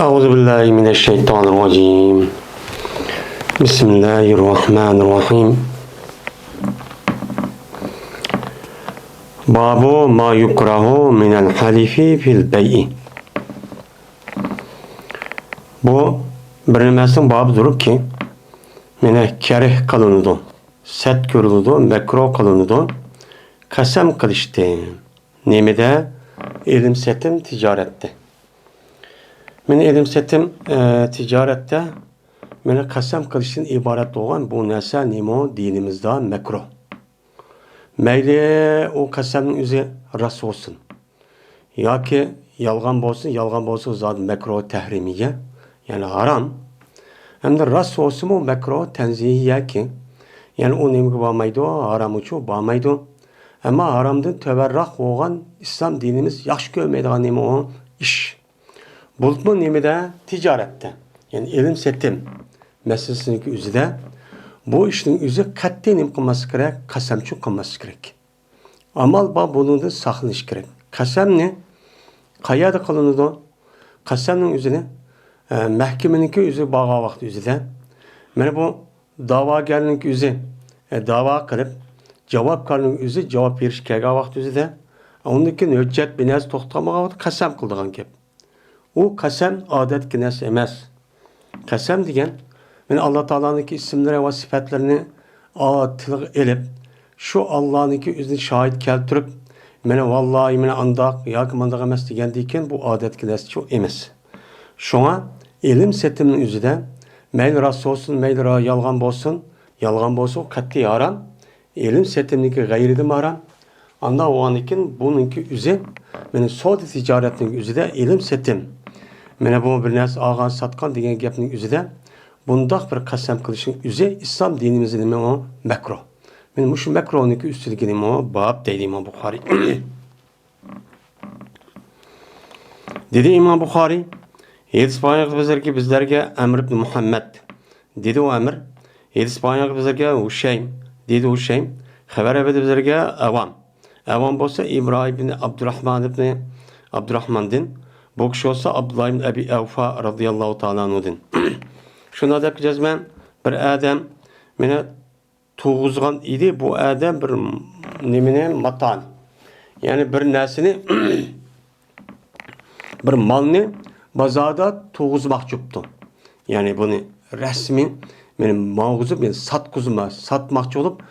أعوذ بالله من الشيطان الرجيم بسم الله الرحمن الرحيم باب ما يكره من الحلف في البيع. Bu bilinmesin babıdır ki mene kerih kılınıdı, set görülüdü, mekruh kılınıdı, kasem kılıştı. Nemede ilim setim ticarette. Mene ilim setim ticarette mene kasem kılışın ibaret olan bu nese nemo dinimizde mekruh. Meyli o kasemin üzeri rast olsun. Ya ki yalgan olsun zaten mekruh tehrimiye. Yani haram. Hem de rast olsun o mekruh tenzihiye ki. Yani o nemi bağmaydı o haram uçu bağmaydı. Ama haramdan teberrak olan İslam dinimiz yaş görmeydi nemi o iş. Bulutmu nemi de ticarette. Yani ilim setim meselesinin üzerinde. Bu işin üzeri katli nem kılması gerek, kasemçi kılması gerek. Amal bağ bunun da saklanış gerek. Kasem ne? Kayada kılınır. Kasem'in üzerine mahkemeninki üzeri bağa vakti üzerinde. Yani bu dava gelininki üzeri dava kılıp cevap karının üzeri cevap veriş kega vakti üzerinde. Ondaki hüccet binaz toxtamağa vakti kasem kıldığın gibi. O kasem adet kines emez. Kasem degen yani Allah Teala'nın isimleri ve sıfatlarını atılık elip şu Allah'ın üzerine şahit keltirip mene vallahi mene andak ya ki mandak emez degendiyken bu adet kines çok emez. Şuna ilim setiminin üzerinde meyli rast olsun, meyli yalgan olsun katli haram. İlim setimindeki gayridim haram. Anda o anikin bununki üzeri mene sodi ticaretinin üzerinde ilim setim. Mene bu bir nes ağan satkan degen gapning üzerinde bundak bir kasem kılışın üzeri İslam dinimizin o mekruh. Men şu mekruh'niki üstüdeki o bab deydi İmam Bukhari. Dedi İmam Bukhari, Yedis bayanık bizlerge Emr ibn Muhammed. Dedi o Emr, Yedis bayanık bizlerge Huşeym. Dedi Huşeym, haber ebedi bizlerge Evam. Evam olsa İbrahim ibn Abdurrahman ibn Abdurrahman'din. Bu kişi olsa Abdullah ibn Ebi Evfa radıyallahu ta'ala anudin. Şuna da yapacağız ben bir adam mene tuğuzgan idi bu adam bir nemine matan. Yani bir nesini bir malını bazada tuğuzmak çuptu. Yani bunu resmi benim mağuzup yani satmakçı olup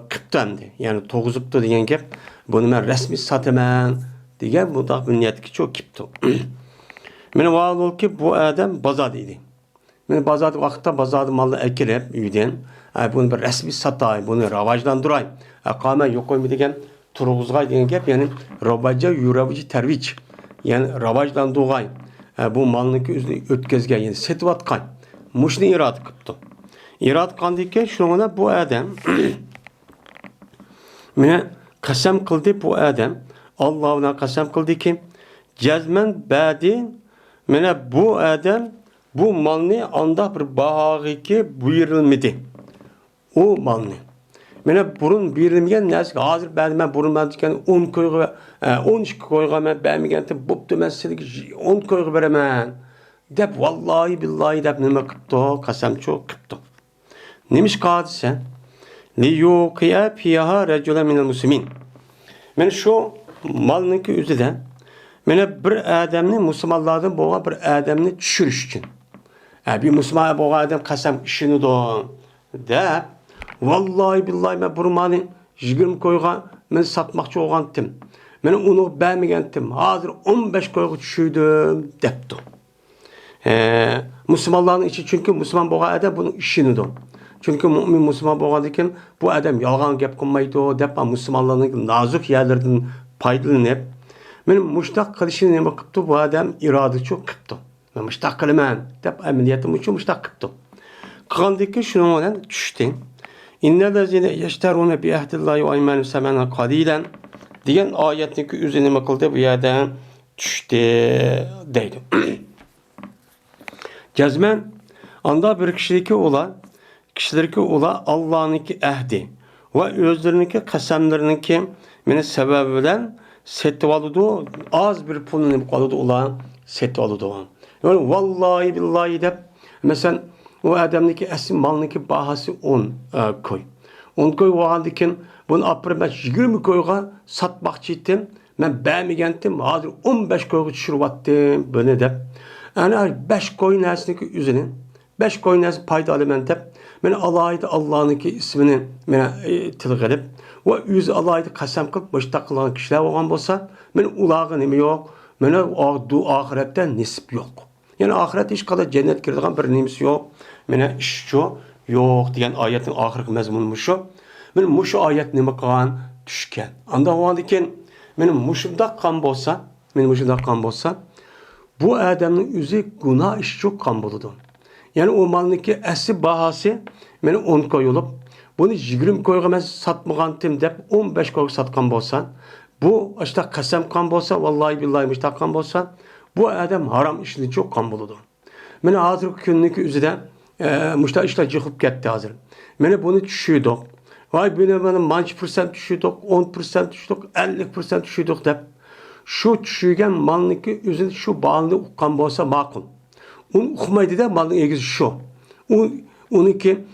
kıptandı. Yani tuğuzuptu diyen gep bunu ben resmi satamam diyen bu da bir niyetki çok kıptu. Benim vaad ol ki bu adam bazadıydı. Ben bazı vakitte bazı malı ekilip üyden, bunu bir resmi satay, bunu ravajlandıray. Kâme yok koyma degen turğuzgay degen gep yani ravaja yuravıcı terviç. Yani ravajlandığay. Bu malınki üzerine ötkezgen yani setvatkay. Muşni irad kıptı. İrad kandıyken şuna bu adam mene kasem kıldı bu adam. Allah'ına kasem kıldı ki cezmen badi mene bu adam bu malını anda bir bağı ki buyurulmadı. O malını. Mene burun buyurulmayan neyse hazır ben burun ben diken 10 koyga 12 koyga ben beğenmeyken bu ben size 10 koyga veremem. Dep vallahi billahi dep neme kıptı kasem çok kıptı. Neymiş kadise? Li yuqiya fiha racula minel muslimin. Mene şu malınki üzerinde mene bir adamını Müslümanlardan boğa bir adamını düşürüş için. Bir Müslüman bu adam kasem işini de vallahi billahi ben burmanı 20 koyga men satmakçı olgandım. Men onu beğenmegendim. Hazır 15 koyga düşürdüm depti. Müslümanların içi çünkü Müslüman bu adam bunun işini de. Çünkü mümin Müslüman bu adam bu adam yalgan gap kılmaydı dep Müslümanların nazuk yerlerden faydalanıp men muştak kılışını ne bakıptı bu adam iradı çok kıptı. Müştak kılman. Dep ameliyatim için müştak kıptı. Kandaki şunu olan düştü. İnnellezine yeşterune bi ehdillahi ve aymanü semena kadilen diyen ayetindeki üzerine bakıldı bu yerden düştü deydi. Cezmen anda bir kişilik ola Allah'ınki ehdi ve özlerinki kasemlerinki mene sebebiyle setip alıdı. Az bir pulunu alıdı ulan setip alıdı. Yani vallahi billahi dep mesela o adamdaki eski malniki bahası 10 koy. 10 koy vagandikin bunu apır ben 20 koyga satmakçı ettim. Ben beğenmegendim. Hazır 15 koyga düşürüp attım. Böyle dep. Yani 5 koy nesniki üzerine 5 koy nesniki payda alımen dep. Ben Allah'ınki ismini tilg edip ve yüz Allah'ydı kasam kılıp başta kılan kişiler olan bolsa men ulağı nemi yok. Mene ahirette nisip yok. Yani ahiret iş kadar cennet girdiğin bir nimisi yok. Mene iş şu yok diyen ayetin ahirki mezmunu şu. Benim muşu ayet nime kalan düşken. Anda o andiken benim muşumda kan bolsa, bu adamın üzü günah iş çok kan buludu. Yani o malniki esi bahası beni 10 koyulup bunu 20 koyga satmagan tim dep 15 koyga satkan bolsa, bu işte kasem kan bolsa vallahi billahi müştak bolsa bu adam haram işini çok kan buludu. Meni hazır günlük üzüde müştak işler yıkıp gitti hazır. Meni bunu düşürdük. Vay benim manç % düşürdük, 10% düşürdük, 50% düşürdük dep. Şu düşürgen malniki üzün şu bağını ukan bolsa makul. Onu okumaydı da malın ilgisi şu. Onunki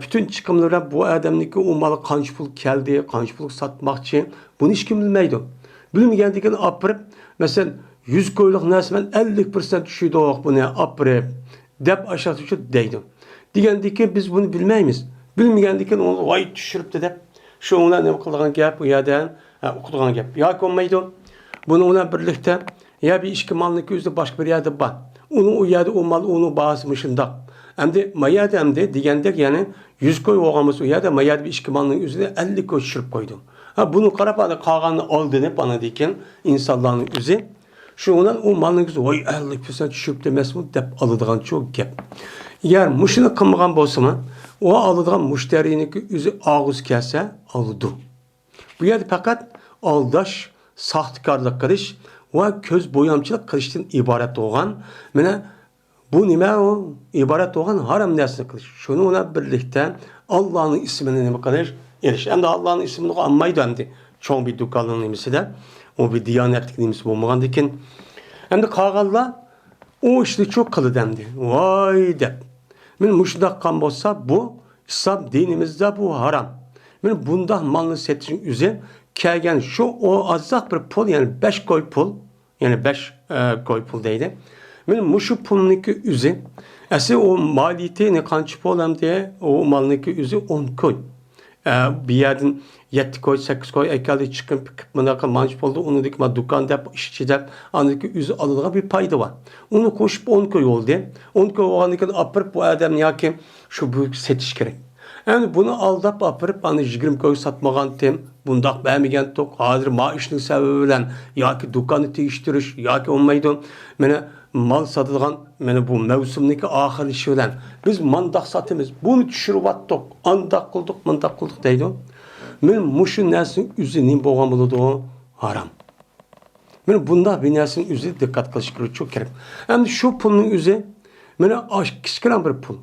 bütün çıkımlara bu adamdaki o malı kaç pul geldi, kaç pul satmakçı. Bunu hiç kim bilmeydi. Bilmeyendikini apırıp mesela 100 koyluk nesmen 50% düşürdü bunu apırıp dep aşağı düşürdü deydi. Digendiki biz bunu bilmeyiz. Bilmeyendikin onu vay düşürüp de dep. Şu ona ne okuduğun gap ya da okuduğun gap. Ya konmaydı. Bunu ona birlikte ya bir işki malniki üzde başka bir yerde var. Onu o yerde o mal onu bağısmışında. Hem de mayada hem de digendek yani 100 koy oğamız o yerde mayada bir işki malniki üzde 50 koy çırp koydum. Ha bunu karabağda kağanı aldığını bana diken insanların üzü. Şu ondan o malniki üzde vay 50% çırp demesi mi dep alıdığın çok gep. Eğer muşunu kılmagan bolsa mı o alıdığın müşterinin üzü ağız kesse alıdı. Bu yerde fakat aldaş, sahtekarlık kılış ve köz boyamçılık kılıştan ibaret olan mene bu nime o ibaret olan haram nesne kılış. Şunu ona birlikte Allah'ın ismine nime kılış eriş. Hem de Allah'ın ismini anmayı döndü. Çoğun bir dükkanın nimesi de o bir diyanetlik nimesi bulmagan dikin. Hem de kağalla o işini çok kılı dendi. Vay de. Men muşdak kan bolsa bu İslam dinimizde bu haram. Men bundan malını setişin üze kelgen şu o azak bir pul yani 5 koy pul yani 5 koy pul deydi. Men muşu pulniki üze esi o maliyeti ne kançı polam diye o malniki üze 10 koy. Bir yerden 7 koy 8 koy ekali çıkın manaka manç poldu onu dikma dükkanda işçiler andaki üzü alıdığı bir payda var. Onu koşup 10 koy oldu. 10 koy olanıken apırıp bu adam ya ki şu büyük setiş gerek. Yani bunu aldap apırıp hani 20 koy satmagan tem bundak beğenmegen tok hazır maaşının sebebiyle ya ki dükkanı değiştiriş ya ki olmaydı. Mene mal satılgan mene bu mevsimdeki ahir işi bilen biz mandak satımız bunu düşürüp attık andak kıldık mandak kıldık deydi. Men muşu nesin üzerinin boğan buludu haram. Men bunda bir nesin üzeri dikkat kılış çok gerek. Hem şu pulun üzeri mene kişkiren bir pul.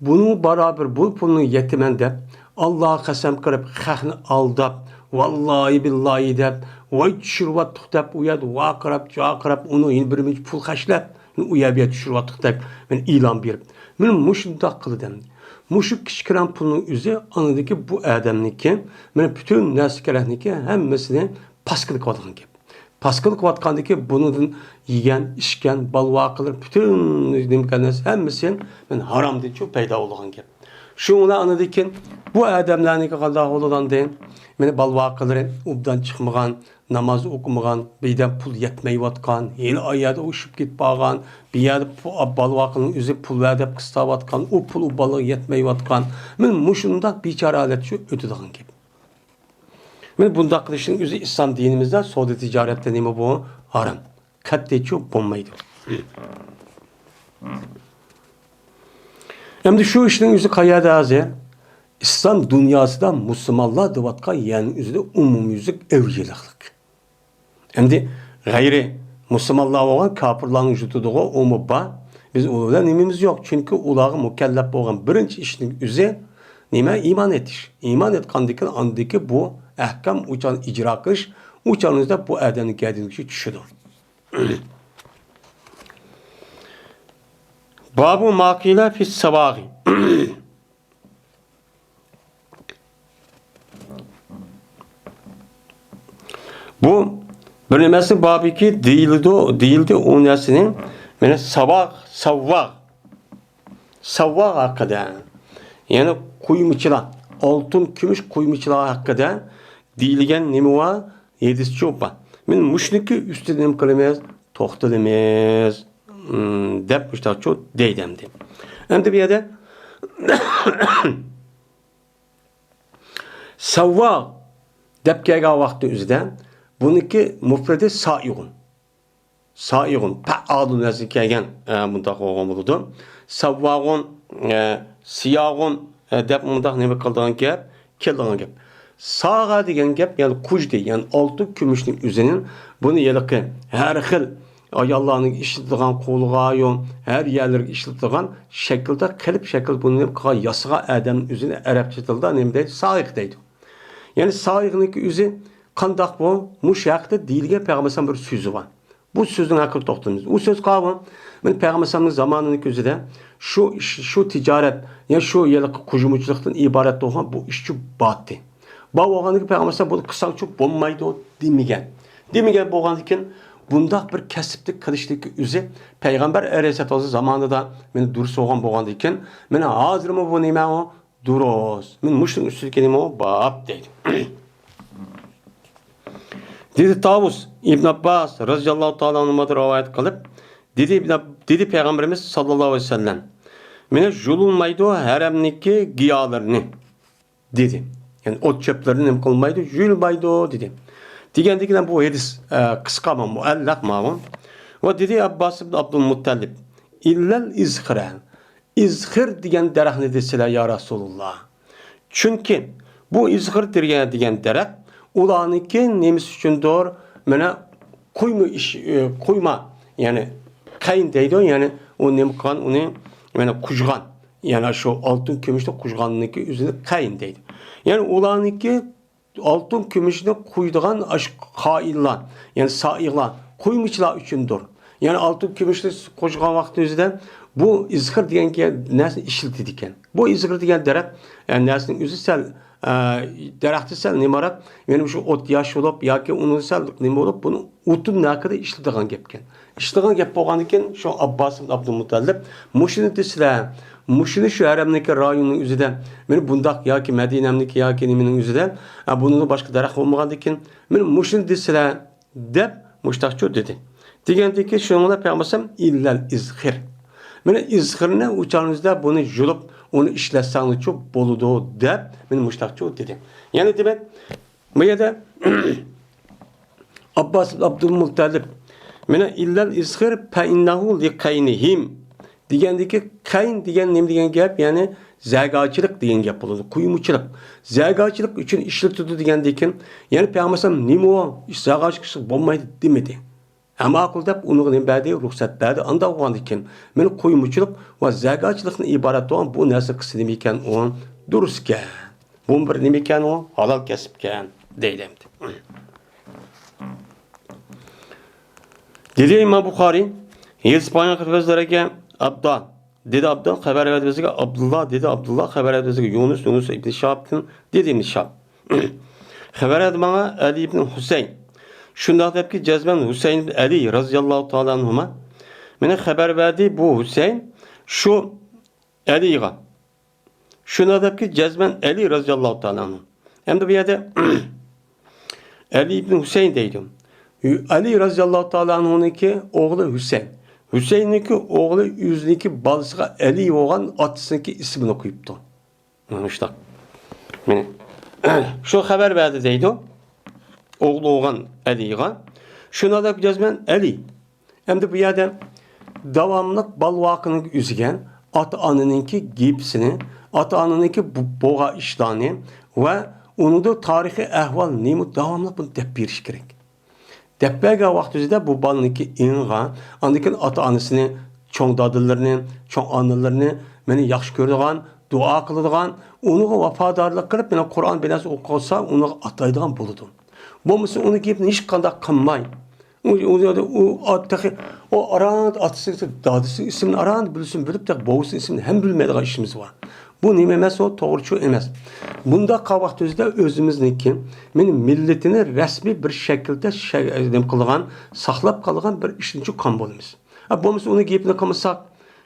Bunu beraber bu pulunu yetimen de Allah'a kasem kırıp khahni aldap vallahi billahi dep vay düşürüp dep uyad vaqırap çaqırap onu yine bir pul haşlap uyabiye düşürüp dep men ilan berip men muşunda kılı dem. Muşuk kişkiren pulun üzeri anıdaki bu adamniki men bütün neskeleniki hemmesini paskılık olgan gibi. Paskılık vatkandaki bunun yiyen, işken, balva kılır, bütün nimkanesi hemmesinin ben haram diye çok peyda olgan gibi. Şu ona anıdaki bu adamlarını kadar olan deyin, beni balva kılır, ubdan çıkmagan, namaz okumagan, birden pul yetmeyi vatkan, yeni ayada uçup git bağan, bir yerde balva kılın, üzü pul verdi kısta vatkan, o pul o balığı yetmeyi vatkan, ben muşunda bir çare alet şu ötüdağın gibi. Men bunda kılışın üzü İslam dinimizde soda ticarette neymi bu? Haram. Katli çok bulmaydı. Hem de şu işin üzü kayada azı İslam dünyasında Müslümanlar dıvatka yani üzü umum yüzük evcilaklık. Hem de gayri Müslümanlar olan kapırların jutuduğu umubba biz onlardan nimimiz yok. Çünkü ulağı mükellef olan birinci işin üzü nime iman etiş. İman etkandıkın andaki bu ahkam uçan icra kılış Uçağınızda bu Adem'in geldiği kişi düşüdür. Babu makile fis sabahı. Bu bilinmesi babı ki değildi o nesinin yani savvak hakkında yani kuyumçılar altın gümüş kuyumçılar hakkında deyilgen nemi var yedisi çok var. Men müşniki üstüne nem kılımız toxtalımız dep müştak çok deydemdi. Endi bir yerde savvak dep kelgan vaqti üzüde buniki mufredi saigun. Saigun pa'adun nasıl kelgan bundaq olgan buludu. Savvagun siyagun dep bundaq neme kıldıgan gap kelgan gap. Sağa degan gap yani kuj dey yani altı kümüşün üzerinin bunu yılıqı her xil ayollarning işletilen qo'liga yon her yerlerge işletilen şekilde qilib şekil bunu nima qilgan yasiga adamning üzerine arabcha tilda nima deydi saiq deydi. Yani saiqniki o'zi qandaq bu mush haqda deyilgan payg'ambar bir so'zi bor. Bu so'zning haqida to'xtalamiz. U so'z qavm men payg'ambarning zamonini o'zida şu ticaret yani şu yiliqi qujumuchilikdan iborat bo'lgan bu ishchi batdi. Bu bo'lganligi payg'ambar bunu qilsang çok bo'lmaydi demagan. Demagan bo'lgandan keyin bundaq bir kasblik qilishlikka o'zi payg'ambar alayhisolatu zamonida meni durus bo'lgandan keyin meni hozirmi bu nima o durus. Men mushning ustiga nima o bab deydi. Dedi Tavus İbn Abbas radhiyallahu ta'ala anhudan rivayet qilib, dedi Peygamberimiz sallallahu aleyhi ve sellem. Mene jululmaydı haremniki giyalarını dedi. Yani ot çöplerini nem kılmaydı, julmaydı dedi. Digendikinden bu hadis kıska mı muallak mı? Ve dedi Abbas ibn Abdülmuttalib illel izhira. İzhir diyen derek ne deseler ya Resulullah. Çünkü bu izhir diyen derek ulaniki nemis için doğru mene koyma yani kayın deydi yani o nem kan onu yani kuşgan yani şu altın gümüşte kuşganlıkı üzerine kayın deydi. Yani ulaniki altın gümüşte kuyduğan aşk kaillan yani saiglan koymuşlar üçündür. Yani altın gümüşte kuşgan vakti üzerinde bu izhir diyen ki nesne işilti diken. Bu izhir diyen derek yani nesnin üzü sel derekti sel nemarat benim şu ot yaş olup ya ki onun sel neme olup bunu utun ne kadar işletigen gepken. İşletigen gep bolgan iken şu Abbas ibn Abdülmuttalib muşini desile muşini şu haremdeki rayonun üzerinde beni bundak ya ki Medine'mdeki ya ki nemenin üzerinde bunun başka derek olmagan iken beni muşini desile dep muştakçı dedi. Degendeki şununla peygambersem illel izhir. Mene izhirne uçağınızda bunu julup onu işletseniz çok boludu dep benim muştakçı dedi. Yani demek bu yerde Abbas Abdülmuttalib mene illel izhir fe innehu li kaynihim degendeki kayn degen nem degen gap yani zergacılık degen gap buludu. Kuyumçılık. Zergacılık için işletildi degendeki yani peygamberim nimo zergacılık olmaydı demedi. Ama akılda onun ne bade ruhsat bade anda olan iken men kuyumçılık ve zergacılıktan ibaret olan bu nasıl kısım iken on durusken. Bu bir nemiken o halal kesipken deylemdi. Dedi İmam Bukhari İspanya kırgızlarına Abdal dedi Abdal haber verdi Abdullah dedi Abdullah haber verdi Yunus İbn Şahab'ın dedi İbn Şahab. Haber verdi bana Ali İbn Hüseyin. Şunda da ki cezben Hüseyin Ali radıyallahu ta'ala anhuma mene haber verdi bu Hüseyin şu Ali'ye. Şunda da ki cezben Ali radıyallahu ta'ala anhuma. Hem de bir yerde Ali İbn Hüseyin deydim. Ali radıyallahu ta'ala anh'unki oğlu Hüseyin. Hüseyin'inki oğlu yüzündeki balısına Ali olan atısındaki ismini koyuptu. İşte. Şu haber verdi deydi. Oğlu olan Ali'ye. Şuna da bileceğiz ben Ali. Hem de bu yerde devamlık bal vakını üzgen ata-anınınki gipsini, ata-anınınki boğa iştahını ve onun da tarihi ehval neymi devamlık bunu depbiriş gerek. Depberge vaxtında bu balınınki inga, andikin ata-anısını, çoğun dadıllarını, çoğun anılarını beni yaxşı gördüğün, dua kıldığın, onu vafadarlık kılıp beni Kur'an belası okulsa onu ataydıgan buludu. Bo'lmasa uni gapni hech qanday qilmay. O aran atısı dadısı ismini aran bilsin bilip de boğusu ismini hem bilmediği işimiz var. Bu nime emas o doğruçu emas. Bunda qabaq özdə özümüzniki men milletini resmi bir şekilde qılğan, saqlab qalğan bir işinci kan bolumuz. Bo'lmasa uni gapini qilmasak,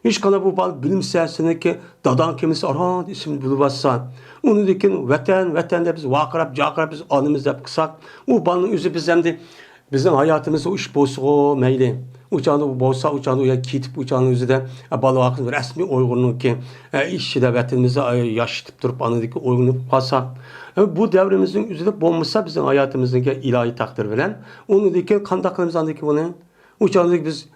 hech qanday bu bal bilimsizsiniki dadan kimisi aran ismini bilibassa, uni dekin vatan deb biz vaqirab biz anımız deb qilsak, u balning o'zi biz endi bizim hayatımızda o iş bozsuğu meyli. Uçağında bu bozsa, uçağında uya kitip, uçağının özü de balığı resmi uygunluğu ki işçi devletimizi yaşatıp durup anıdaki uygunluğu kalsak. Bu devrimizin özü de bulmuşsa bizim hayatımızdaki ilahi takdir veren. Onu deki kandaklarımız andaki bunu. Uçağındaki biz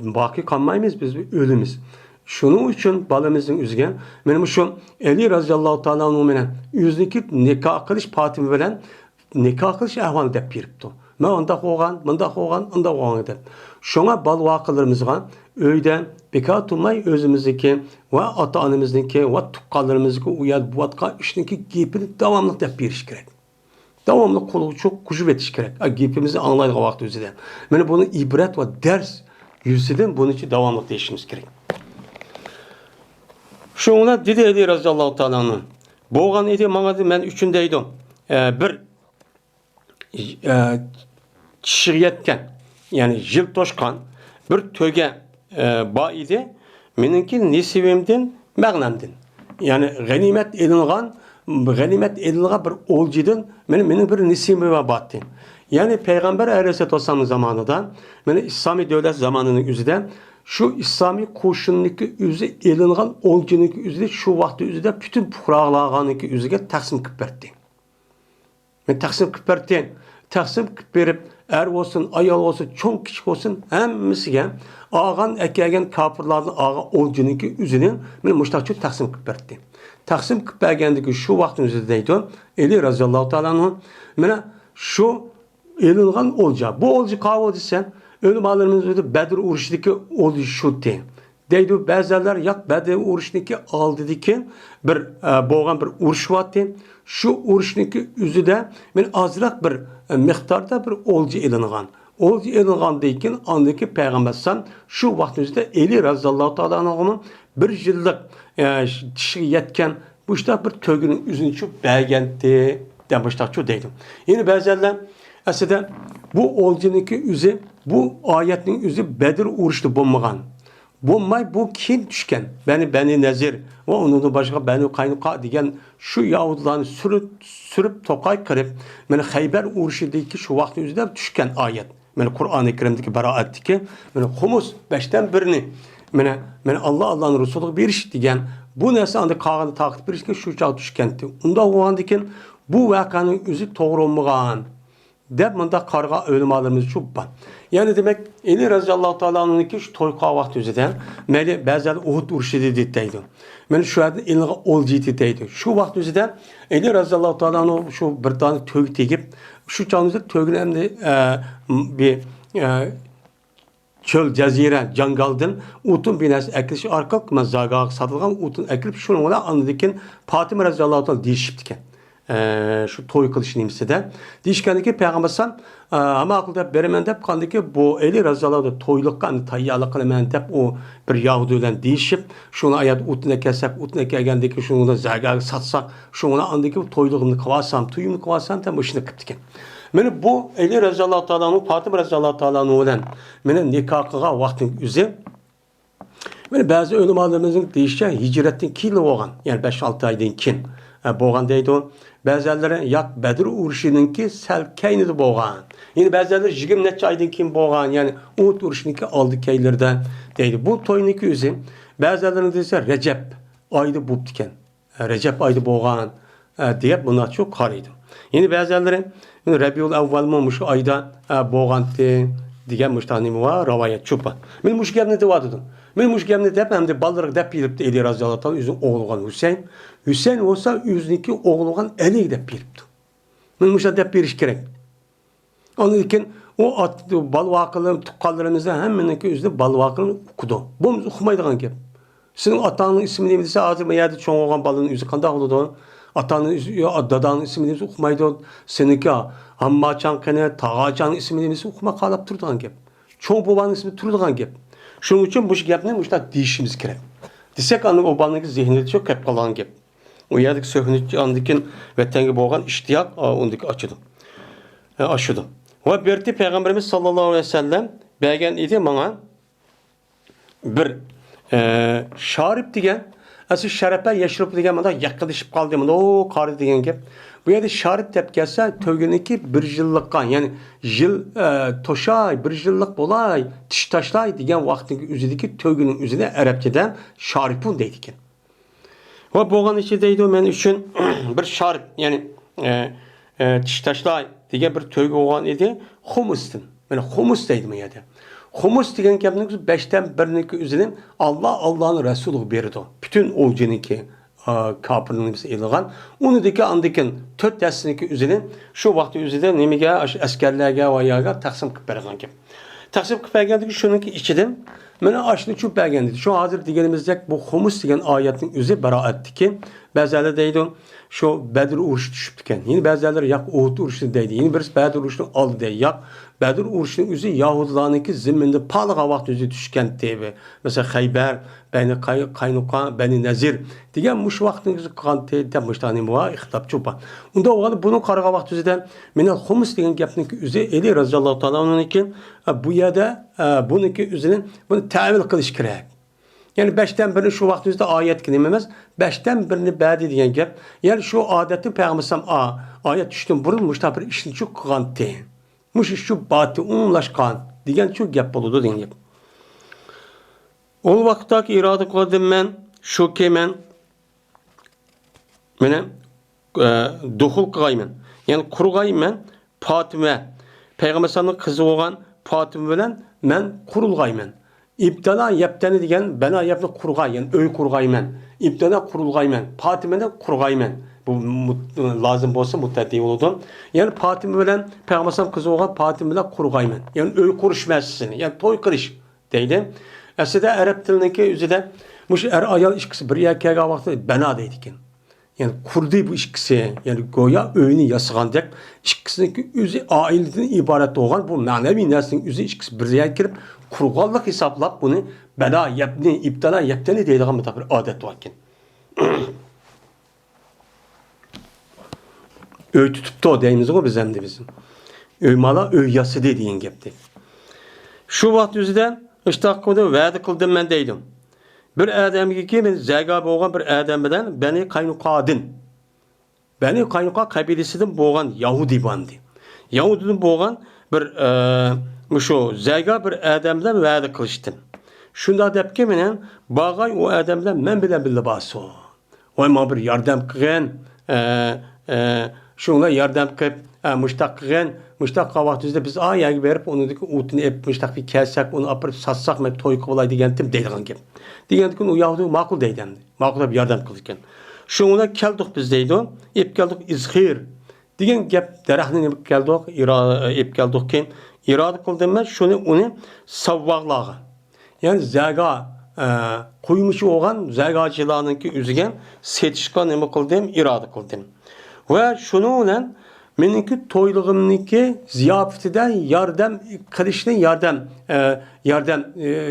baki kalmayız, biz ölümüz. Şunun için balımızın üzgen, benim şu Ali radıyallahu ta'ala anh'ın yüzdeki nikah kılış patimi veren, nikah kılış ehvanı dep biripti. Men anda qo'ygan, unda qo'ygan deb. Şoňa bal waqılarymyzga öýden beka turmay özümizniki we ata-anamyzniki we tuqqanlarymyzga uyat buatqa işniki gepini dawamly dep beriş kerek. Dawamly qolugy çok kujup etiş kerek. Gepimizni anlaýdygan wagt özüde. Meni bunu ibret we ders ýüzüden bunun için dawamly deýişimiz kerek. Şoňa dedi Ali radıyallahu ta'ala anhu. Boğan edi maňa men üçün deýdim. Bir kişi yetken, yani jil toşkan bir töge ba idi. Meninki nisibimden, məğnəmdin. Yani ganimet edilgan bir olciden menin bir nisibime battı. Yani Peygamber Aleyhisselam zamanında, meni İslami devlet zamanının üzerinde şu İslami koşunniki üzü edilgan olcuniki üzerinde şu vakti üzerinde bütün pukrağlağaniki üzerinde taksim kıp berdi. Men taksim kıp berdi. Taksim kıp berip er olsun, ayal olsun, çok küçük olsun, hemmisiga ağan ekegen kapırlarının ağa olcununki üzerinin men muştaqçı taksim kıp berdi. Taksim kıp bergendiki şu vaktin üzerindeydi. Ali radıyallahu ta'ala anhu mena şu elingan olca. Bu olca qav desen ölüm alırımız ödü Bedir uruşidiki olcu şu de. Deydi bəziler yak Bedir uruşidiki aldı dikin bir boğan bir uruş vatdi. Şu uruşidiki üzüde men azrak bir miqdarda bir olcu elingan. Olcu elingan deyken andaki peygambersan şu vaktimizde Ali radıyallahu ta'ala anhu'nun bir yıllık yetken bu işte bir tögünün üzünü çok beğendi demişler deydim. Yine bəziler aslında bu olcununki üzü bu ayetin üzü Bedir uruştu bulmagan. Bulmay bu kim düşken? Beni Nezir ve onun başka Beni Kaynuka diyen şu Yahudilerini sürüp tokay kırıp beni Hayber uruşideki şu vakti üzerinde düşken ayet. Beni Kur'an-ı Kerim'deki beraatdeki beni Humus 5'ten birini beni Allah'ın Resulü bir iş diyen bu nesne anda kağıdı takip bir işken şu çağ düşkenti. Onda o andikin bu vakanın üzü doğru olmayan. Dep mında karga ölüm alırımız çok var. Yani demek Ali radıyallahu ta'ala'nın ki şu toyqa vakti üzerinde meli bazıları Uhud uruşidi deydi. Meni şu adı ilga olciti deydi. Şu vakti üzerinde Ali radıyallahu ta'ala'nın şu bir tane tövg tegip şu çağımızda tövgün hem de bir çöl cazire cangaldan utun binası ekilişi arka mazzaga satılgan utun ekilip şunu ola anladıkken Fatıma radıyallahu ta'ala değişiptiken. Şu toy kılış nimsi de. Dişkendeki peygambersan ama akılda beremen dep kandaki bu Ali razıallahu toylukkan tayyalık kılmen dep o bir Yahudi ile değişip şunu ayat utuna kesep utuna kelgendeki şunu da zaga satsak şunu andaki toyluğunu kavasam tuyumunu kavasam tam başını kıptiken. Meni bu Ali razıallahu ta'ala'nın Fatıma razıallahu ta'ala'nın olan meni nikahıga vaktin üzü meni bazı ölüm adamımızın değişen hicretin kili olgan yani 5-6 aydan kin boğan deydi o. Bəziləri yak Bedir uruşununki sel keynidi boğan. Yine bəziləri 20 neçə aydan kim boğan. Yani Uhud uruşununki aldı keylerde deydi. Bu toyununki üzü bəzilərinin deyirsə Recep aydı bu diken. Recep aydı boğan diye bunlar çok karıydı. Yine bəziləri Rabiul Evvel olmuş ayda boğan diye müştanimi var ravayet çupa. Men muş gebni de vadıdım. Men muş gebni dep hem de baldırık dep bilipti Eli razıyallahu anh üzün oğluğan Hüseyin. Hüseyin olsa yüzünki oğluğan Eli dep bilipti. Men muş dep biriş gerek. Onun için o bal vakılarım, tukkallarımızda hemeninki yüzünde bal vakılarını okudu. Bu okumaydıgan gep. Sizin atanın ismi neydi? Azır mı yerde çoğun olan balının yüzü kandak oldu. Atanın, dadanın ismini okumaydı. Seninki Hammacan kene, Tağacan ismini okuma kalıp turduğun gap. Çoğun babanın ismi turduğun gap. Şunun için bu gapni muşta deyişimiz gerek. Desek anı o balındaki zihninde çok hep kalan gap. O yerdeki söhünlük andikin vatanga bo'lgan ishtiyoq ondaki açıdım. Aşıdım. Ve berti Peygamberimiz sallallahu aleyhi ve sellem bergen idi bana bir şarip degan, asıl şarape yaşırıp degan bana yaklaşıp kaldı. O karı degan gap. Bu yerde şarip dep gelse tövgüneki bir yıllıkkan yani yıl toşay bir yıllık bolay tiş taşlay degan vaxtdaki üzüdeki tövgünün üzerine Arapçadan şaripun deydiken. Ve boğan içindeydi o men üçün bir şarip yani tiş taşlay degan bir tövgü olgan idi. Humustin. Yani humus deydi mi yerde. Humus degan gapning 5'ten 1'niki üzerine Allah'ın Resulü berdi. Bütün olcuniki kapının bize ilgili. Onu deki andikin 4 dersindeki üzerine şu vakti üzerinde nemige askerlerge ve yaga taksim kıp bergen gibi. Taksim kıp bergen şununki içidim. Mene aşını çok bergen dedi. Şu hazır digenimizdeki bu humus degen ayetin üzeri beraat ki bazıları deydi şu Bedir uğruş düşüptüken. Yine bazıları yak Uhud uğruşu deydi. Yine birisi Bedir uğruşunu aldı deydi. Yak Bedir uğruşunun üzü Yahudilarınki zimminde palığa vakti üzü düşken deydi. Mesela Hayber, Beni Kaynuka, Beni Nezir. Digen muş vaktin üzü kan deydi. Muştani muha ihtilap çopa. Onda oğadı bunun karığa vakti üzüden menel humus degen gapninki üzü Eli Raziyallahu Teala onunki bu yerde bununki üzünün bunu tevil kılış kirek. Yani 5'ten birini şu vaktimizde ayet kinememiz, 5'ten birini badi diyen gap. Yani şu adetin peygambersem ayet düştüm burulmuş da bir işin çok kıgantı. Muş iş şu batı umlaşkan diyen çok gap buludu diyen gap. O vakittaki irade kıldım ben, şu ki ben dokul kıymen. Yani kurgaymen, Fatime, peygambersemin kızı olan Fatime bilen men kurulgaymen. İbtala yaptani degan bana yapni kurgay yani öy kurgayman. İbtala kurulgayman. Fatime kurgayman. Bu lazım bolsa muttadi oldu. Yani Fatime bilen Peygamber kızı olan Fatime bilen kurgayman. Yani öy kuruş messelesini yani toy kırış deydi. Aslında Arap dilindeki üzerinde muş ayal işkisi bir erkeğe vakti bana deydiken. Yani kurdu bu işkisi yani goya öyünü yasıgandek işkisindeki üzü aileden ibaret olan bu manevi neslin üzü işkisi bir yer girip kurgallık hesaplap bunu bela yapni iptala yaptığını deydiğim bir adet varken. Öy tutup da o deyimiz o bizim de bizim. Öy mala öy yası dediğin gepti. Şu vakit üzüden işte hakkında vaade kıldım ben deydim. Bir adamki ki ben zəga boğan bir adam bilen Beni Kaynuka'dın. Beni Kaynuka kabilesinden boğan Yahudi bandı. Yahudi'nin boğan bir şu zəga bir adamdan vaade kılıştım. Şunda dep ki menen bağay o adamdan men bilen bir libası o. O ma bir yardım kıgan şuna yardım kıp müştak kıgan müştak vaxtımızda biz ayağı verip onundaki utunu ep müştak bir kelsek onu apırıp satsak mı toy kovalay degendim deydiğin gibi. Degendik o Yahudi makul deydendi. Makul bir yardım kılırken. Şuna keldik biz deydi o. Ep geldik izhir. Degen gap derahını ep geldik ep geldik ki irade kıldım ben şunu onu savvaqlağı. Yani zəga koymuşu olan zəgacılarınki üzügen setişkan nemi kıldım irade kıldım. Ve şununla meninki toylığımniki ziyafetiden yardım kılışını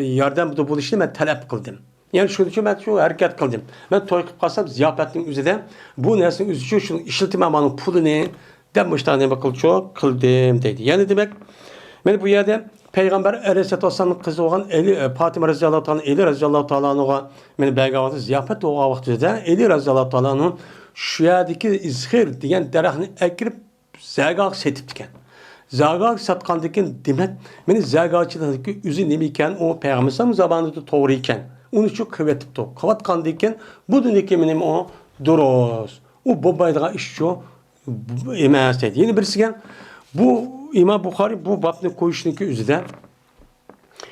yardım bu buluşunu ben talep kıldım. Yani şunu için ben şu hareket kıldım. Ben toy kılıp kalsam ziyafetin üzerinde bu nesin üzücü şunu işletimmanın pulunu demişten nemi kıldım dedi. Yani demek ben bu yerde Peygamber Aleyhisselatü Vesselam'ın kızı olan Fatıma Raziyallahu Teala'nın Eli Raziyallahu Teala'nın beni belgavatı ziyafet o vaxtında Eli Raziyallahu Teala'nın şu yerdeki izhir diyen derahını ekirip zəgaq setipdiken. Zəgaq satqandiken demek beni zəgaqçıdaki üzü nemiken o Peygamber zamanında doğru iken onu çok kıvetip to. Kavatqandiken bu dündeki benim o duros. O babaydağa iş şu emas dedi. Yeni birisiken bu İmam Bukhari bu babını koyuşundaki üzüden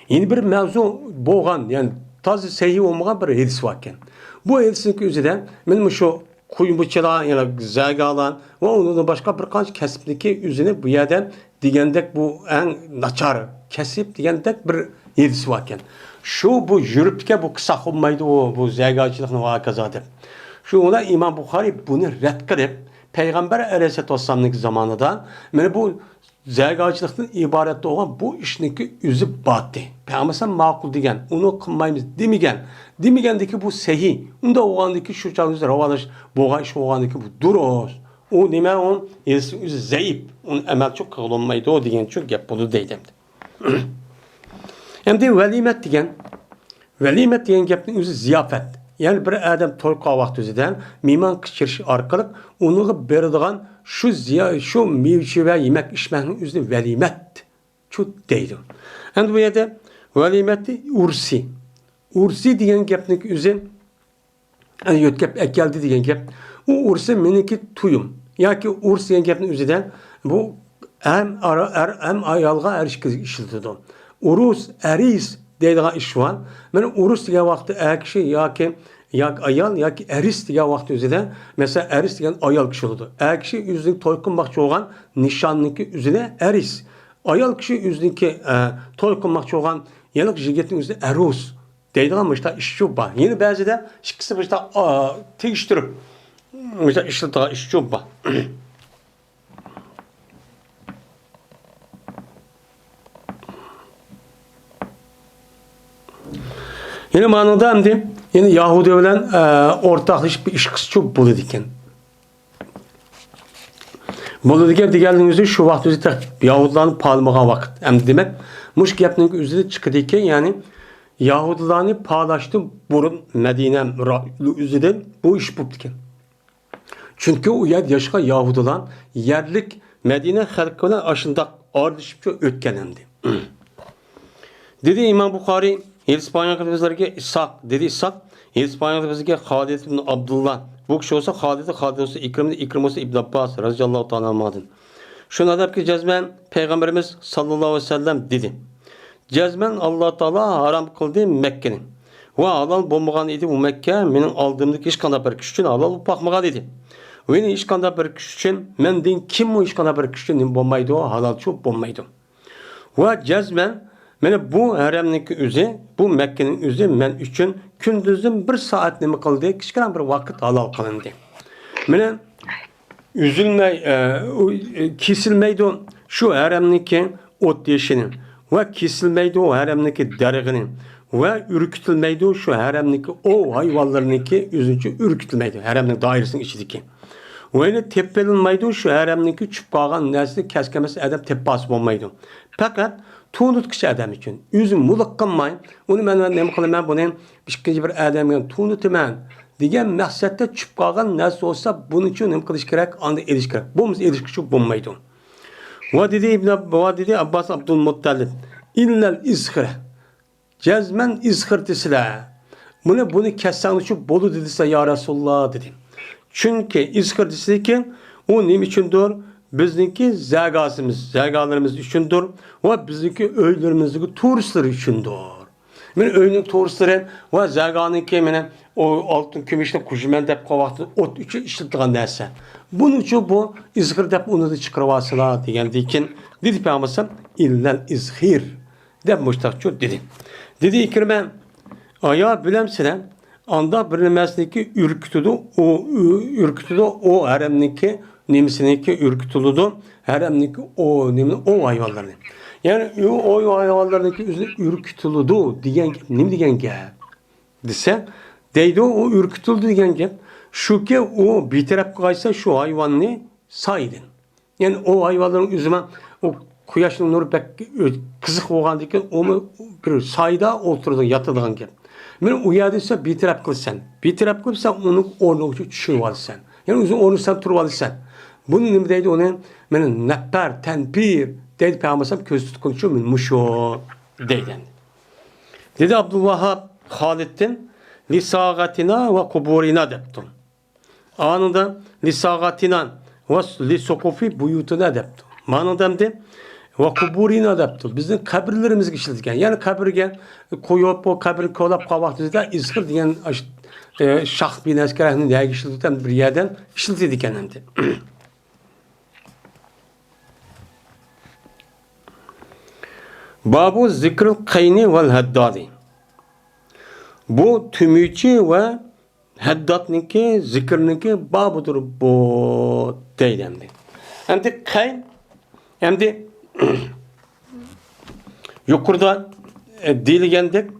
yeni bir mevzu boğan yani tazı sahih olmayan bir hadis varken. Bu hadisindeki üzüden benim şu kuyumcular yani zəgalan ve onun başka bir kaç kesipdeki üzerine bu yerden digendek bu en naçar kesip digendek bir hadis varken. Şu bu yürüpke bu kısa olmaydı o bu zəgacılığın vakazadır. Şu ona İmam Bukhari bunu red kılıp Peygamber Aleyhisselatü Vesselam'ın zamanında yani bu zergacılıktan ibaret olan bu işniki üzüp battı. Peygamber makul degen, onu kılmayımız demigendeki bu sehi, onda oğandaki şu çağınızda ravalaş, boğa iş oğandaki bu duros. O nime on üzü zayıf, onun emel çok kılınmaydı o degen çok gap bunu deydim. Hem de velimet degen gapning üzü ziyafet. Yani bir adam toy qavaq düzüden miman kişiriş arkalık onu beradigan şu mevşi ve yemek içmekning üzü velimet. Şu deydi. Endi bu yerda velimeti ursi. Ursi degen gapning üzü yani yotkap ekeldi degen gap. O ursi meniki tuyum. Yoki urs degen gapning üzüden bu hem ayalga erişkiz işiltidi. Urus, eris deydigan iş var. Mana urus degan vaqtda erkishi yoki ayol yoki eris degan vaqt o'zida mesela eris degan ayol kishi bo'ladi. Erkishi o'zining to'y qilmoqchi bo'lgan nishonniki o'zida eris. Ayol kishi o'ziniki to'y qilmoqchi bo'lgan yaniq yigitning o'zida arus deydigan mishta ish bor. Yeni ba'zida ikkisi mishta tegishtirib mishta ishlatadigan ish bor. Yine manada hem de yine Yahudi bilen ortaklaşıp bir ilişkisi çok buludu iken. Buludu iken diğerliğinizde şu vakit üzerinde Yahudilerin palmağa vakit. Hem demek muş gapning üzerinde çıkıdı iken yani Yahudilerin paylaştı burun Medine üzerinde bu iş buldu iken. Çünkü o yer yaşka Yahudilerin yerlik Medine halkına aşında ardışıp ötkenendi. Dedi İmam Bukhari İspanyol bizlerge İshak dedi İshak İspanyol bizlerge Halid ibn Abdullah bu kişi olsa Halid olsa İkrim olsa İbn Abbas radıyallahu ta'ala anh'ın. Şuna da ki cezmen Peygamberimiz sallallahu aleyhi ve sellem dedi. Cezmen Allah Teala haram kıldı Mekke'nin. Ve halal bulmagan idi bu Mekke benim aldığımdaki iş kanda bir kişi için halal bakmagan idi. Ve iş kanda bir kişi için men din kim o iş kanda bir kişi için bulmaydı o halal çok bulmaydı. Ve cezmen mene bu haremdeki üzü, bu Mekke'nin üzü men üçün kündüzün bir saat nemi kıldı, kişkenen bir vakit halal kılındı. Mene üzülmey, kesilmeydi o şu haremdeki ot yeşinin ve kesilmeydi o haremdeki derginin ve ürkütülmeydi o şu haremdeki o hayvanlarındaki üzüncü ürkütülmeydi haremdeki dairesinin içindeki. Ve teppelinmeydi o şu haremdeki çıpkagan nesli keskemesi adam teppası olmaydı. Fakat tuğnutkışı adam için. Üzüm muluqqanmayın. Onu ben ne kılayım bunu ikinci bir adamın tuğnutuman degan maqsadda çıkıp kalgan narsa olsa bunun için ne kılış gerek, anda ediş gerek. Bunun edişkisi bulmaydı. Ve dedi Abbas Abdülmuttalib illel izhir. Cezmen izhirtisile. Bunu kessen için bolu dediyse ya Resulullah dedi. Çünkü izhirtisi ki o ne içindir? Bizdeki zergalarımız üçündür ve bizdeki öylerimizdeki turistler üçündür. Yani öyünün turistleri ve zerganınki o altın kümeşte kuşumen dep kavaktı ot üçü işletilen derse. Bunun için bu izhir dep onu da çıkarvasılar diyen dikin dedi Peygamber illel izhir dep müştakçı dedi. Dedi İkrime aya bilemsine anda bilinmesindeki ürkütüdü o haremdeki nimisindeki ürkütülüdü haremdeki o hayvanlarını. Yani o hayvanlarındaki ürkütülüdü diyen ne diyen ki dese deydi o ürkütüldü diyen ki şu ki o bir taraf kaysa şu hayvanını saydın. Yani o hayvanların üzerine o kuyaşın nuru pek kızık olgan diken onu bir sayda oturdu yatırdıgan ki. Men uyadıysa bir taraf kılsan. Bir taraf kılsan onun ornu düşürüp alsan. Yani onu sen turup alsan. Bunun ne deydi ona? Men nepper, tenpir deydi Peygamber köz tutkunçu muşo deydi. Dedi Abdülvahhab Halid'in lisagatina ve kuburina deptum. Anında lisagatina ve lisokofi buyutuna deptum. Manada de ve kuburina deptum. Bizim kabirlerimiz işletilgen. Yani kabirge koyup o kabir kolap kavaktızda izhir diyen şah bin eskerahının değer işletilgen bir yerden işletilgen hem de. Babu zikril kayni vel haddadi. Bu tümüçi ve Haddatniki, zikirniki babudur bu deydi hem de. Hem de kayn, hem de yukarıda deyilgendek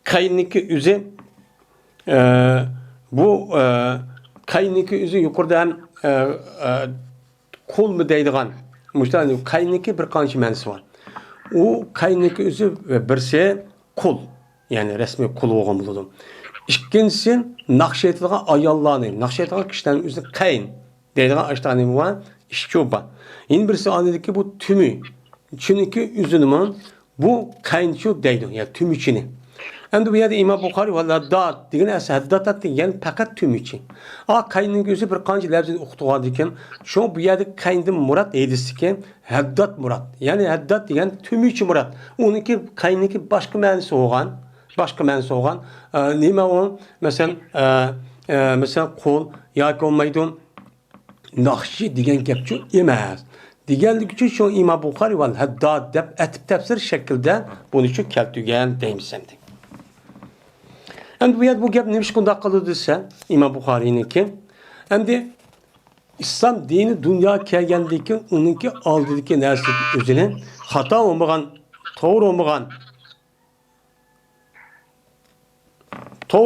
kayniki üzü bu kayniki üzü yukarıda hem kul mu deydiğen müşteri kayniki bir kanşı mensi var. O kayniki üzü birisi kul. Yani resmi kul olgan buludu. İkincisi nakşiyetilen ayallarını, nakşiyetilen kişilerin üzü kayn deydiğen açtığını var. İşçi var. Yine birisi anladı ki bu tümü. Çünkü üzünün bu kaynçı deydi. Yani tümü çini. Hem de bu yerde İmam Bukhari ve Haddat diyen ise Haddat yani fakat tüm için. Kaynın gözü bir kanci lafzını okuduğu diken şu bu yerde kaynın murat edisi ki Haddat murat. Yani Haddat diyen tüm için murat. Onunki kaynınki başka manası olan, neyme onun mesela kol ya ki olmaydın nakşi diyen kepçu imaz. Diğerlik için şu İmam Bukhari ve Haddat etip tefsir şekilde bunu için keltügen deyimsemdi. Hem de bu gap neymiş kunda kılıdıysa İmam Bukhari'ninki hem de İslam dini dünya kelgendeki onunki aldığı nersi üzerine hata olmayan, doğru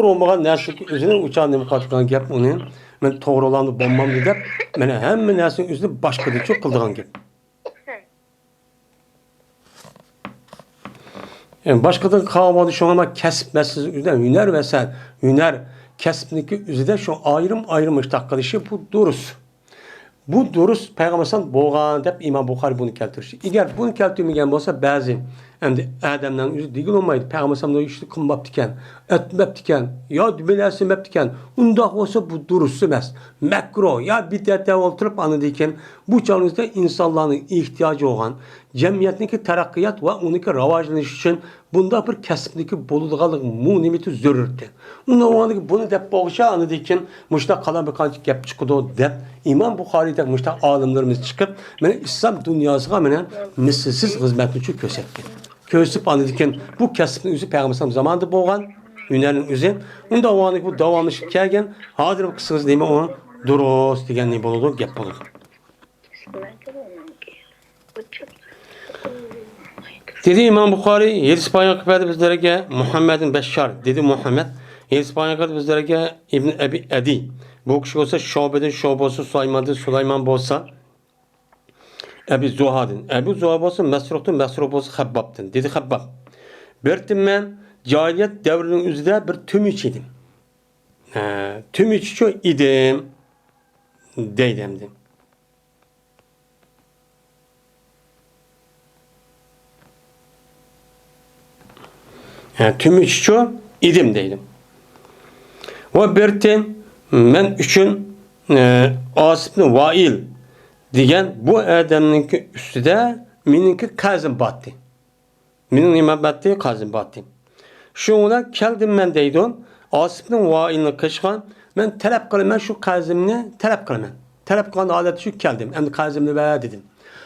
olmayan nersi üzerine uçan demokratikten gap onun ben doğru olanı bombam deyip ben hem nersin üzerine başka da çok kıldığın gap. Yani başkadan kalmadı şu an kesip meselesi üzerine hüner ve sen hüner kesipniki üzerinde şu ayrım iştakkılışı bu durus. Bu durus Peygamber'den boğan deyip İmam Bukhari bunu keltirişi. Eğer bunu keltirmegen olsa bazı hem de Adem'den yüzü digil olmaydı. Peygamber'den işte kılmap diken, etmep diken, ya dübelersin mep diken. Unda olsa bu durus demez. Mekro ya biddete olturup anladıyken bu çağımızda insanların ihtiyacı olan cemiyetindeki terakkiyat ve onunki ravajlanış için bunda bir kesipdeki boluluğalık munimeti zörürdü. Onda o andaki bunu dep boğuşa anladıyken muşta kalan bir kançı gep çıkıdı dep İmam Bukhari'de muşta alimlerimiz çıkıp İslam dünyasına misilsiz hizmetini için kösetken. Kösüp anladıyken bu kesipin üzü Peygamber zamanında boğan hünerin üzü. Onda o andaki bu davranışıp gelgen hadir bu kısınız değil mi onun duros diyen ne buludu gep buludu. Dedi İmam Bukhari, 7 Spanya kıpırdı bizlerge Muhammed'in Beşşar, dedi Muhammed. 7 Spanya kıpırdı bizlerge İbn Ebi Edi. Bu kişi olsa Şube'den Şube'si Süleyman bolsa Ebi Zuhad'ın. Ebi Zuhad olsa Mesruk'tan olsa Habbab'tın. Dedi Habbab. Bertim ben cahiliyet devrinin üzerinde bir tümüç idim. Tümüç şu idim. Deydemdim. Tümüç şu idim deydim. Ve bertim men üçün asibni vail diyen bu adamınki üstüde mininki kazım battı. Minin nime battı? Kazım battı. Şuna keldim men deydim. Asibni vailini kışkan men talep kılım, men şu kazımını talep kılım. Talep kılan adeti şu keldim. Hem de kazımını ver dedim.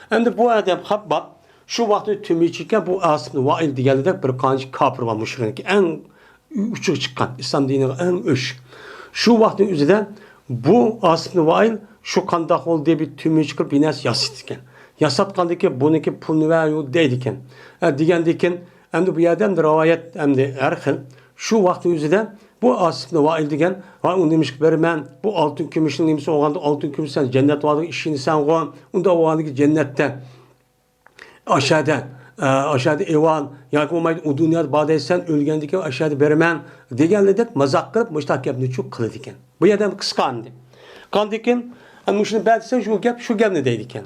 Hem de bu adam Habbab şu vakti tümüçükken bu asibni vail diyen de bir kançı kapır var müşrikin. En uçuk çıkan İslam dinine en öş. Şu vaktin üzerinde bu asibni vail şu kandak ol diye bir tümü çıkıp bines yasitken. Yasatkandıki bununki pulunu veriyor deydiken. Digendiyken hem de bu yerden de rivayet hem de erhil şu vaktin üzerinde bu asibni vail digen onu demiş ki ben bu altın kümüşün nimsi olanda altın kümüş sen cennet vardı işini sen koy. Onda o andaki cennetten aşağıda evan yani olmaydı o dünyada badeysen ölgendiki aşağıda bermen degenledik mazak kılıp müştak yapını çok kılıdiken. Bu yerden kıskandı. Kandiken hani müşteri belki şu gap ne deydiken.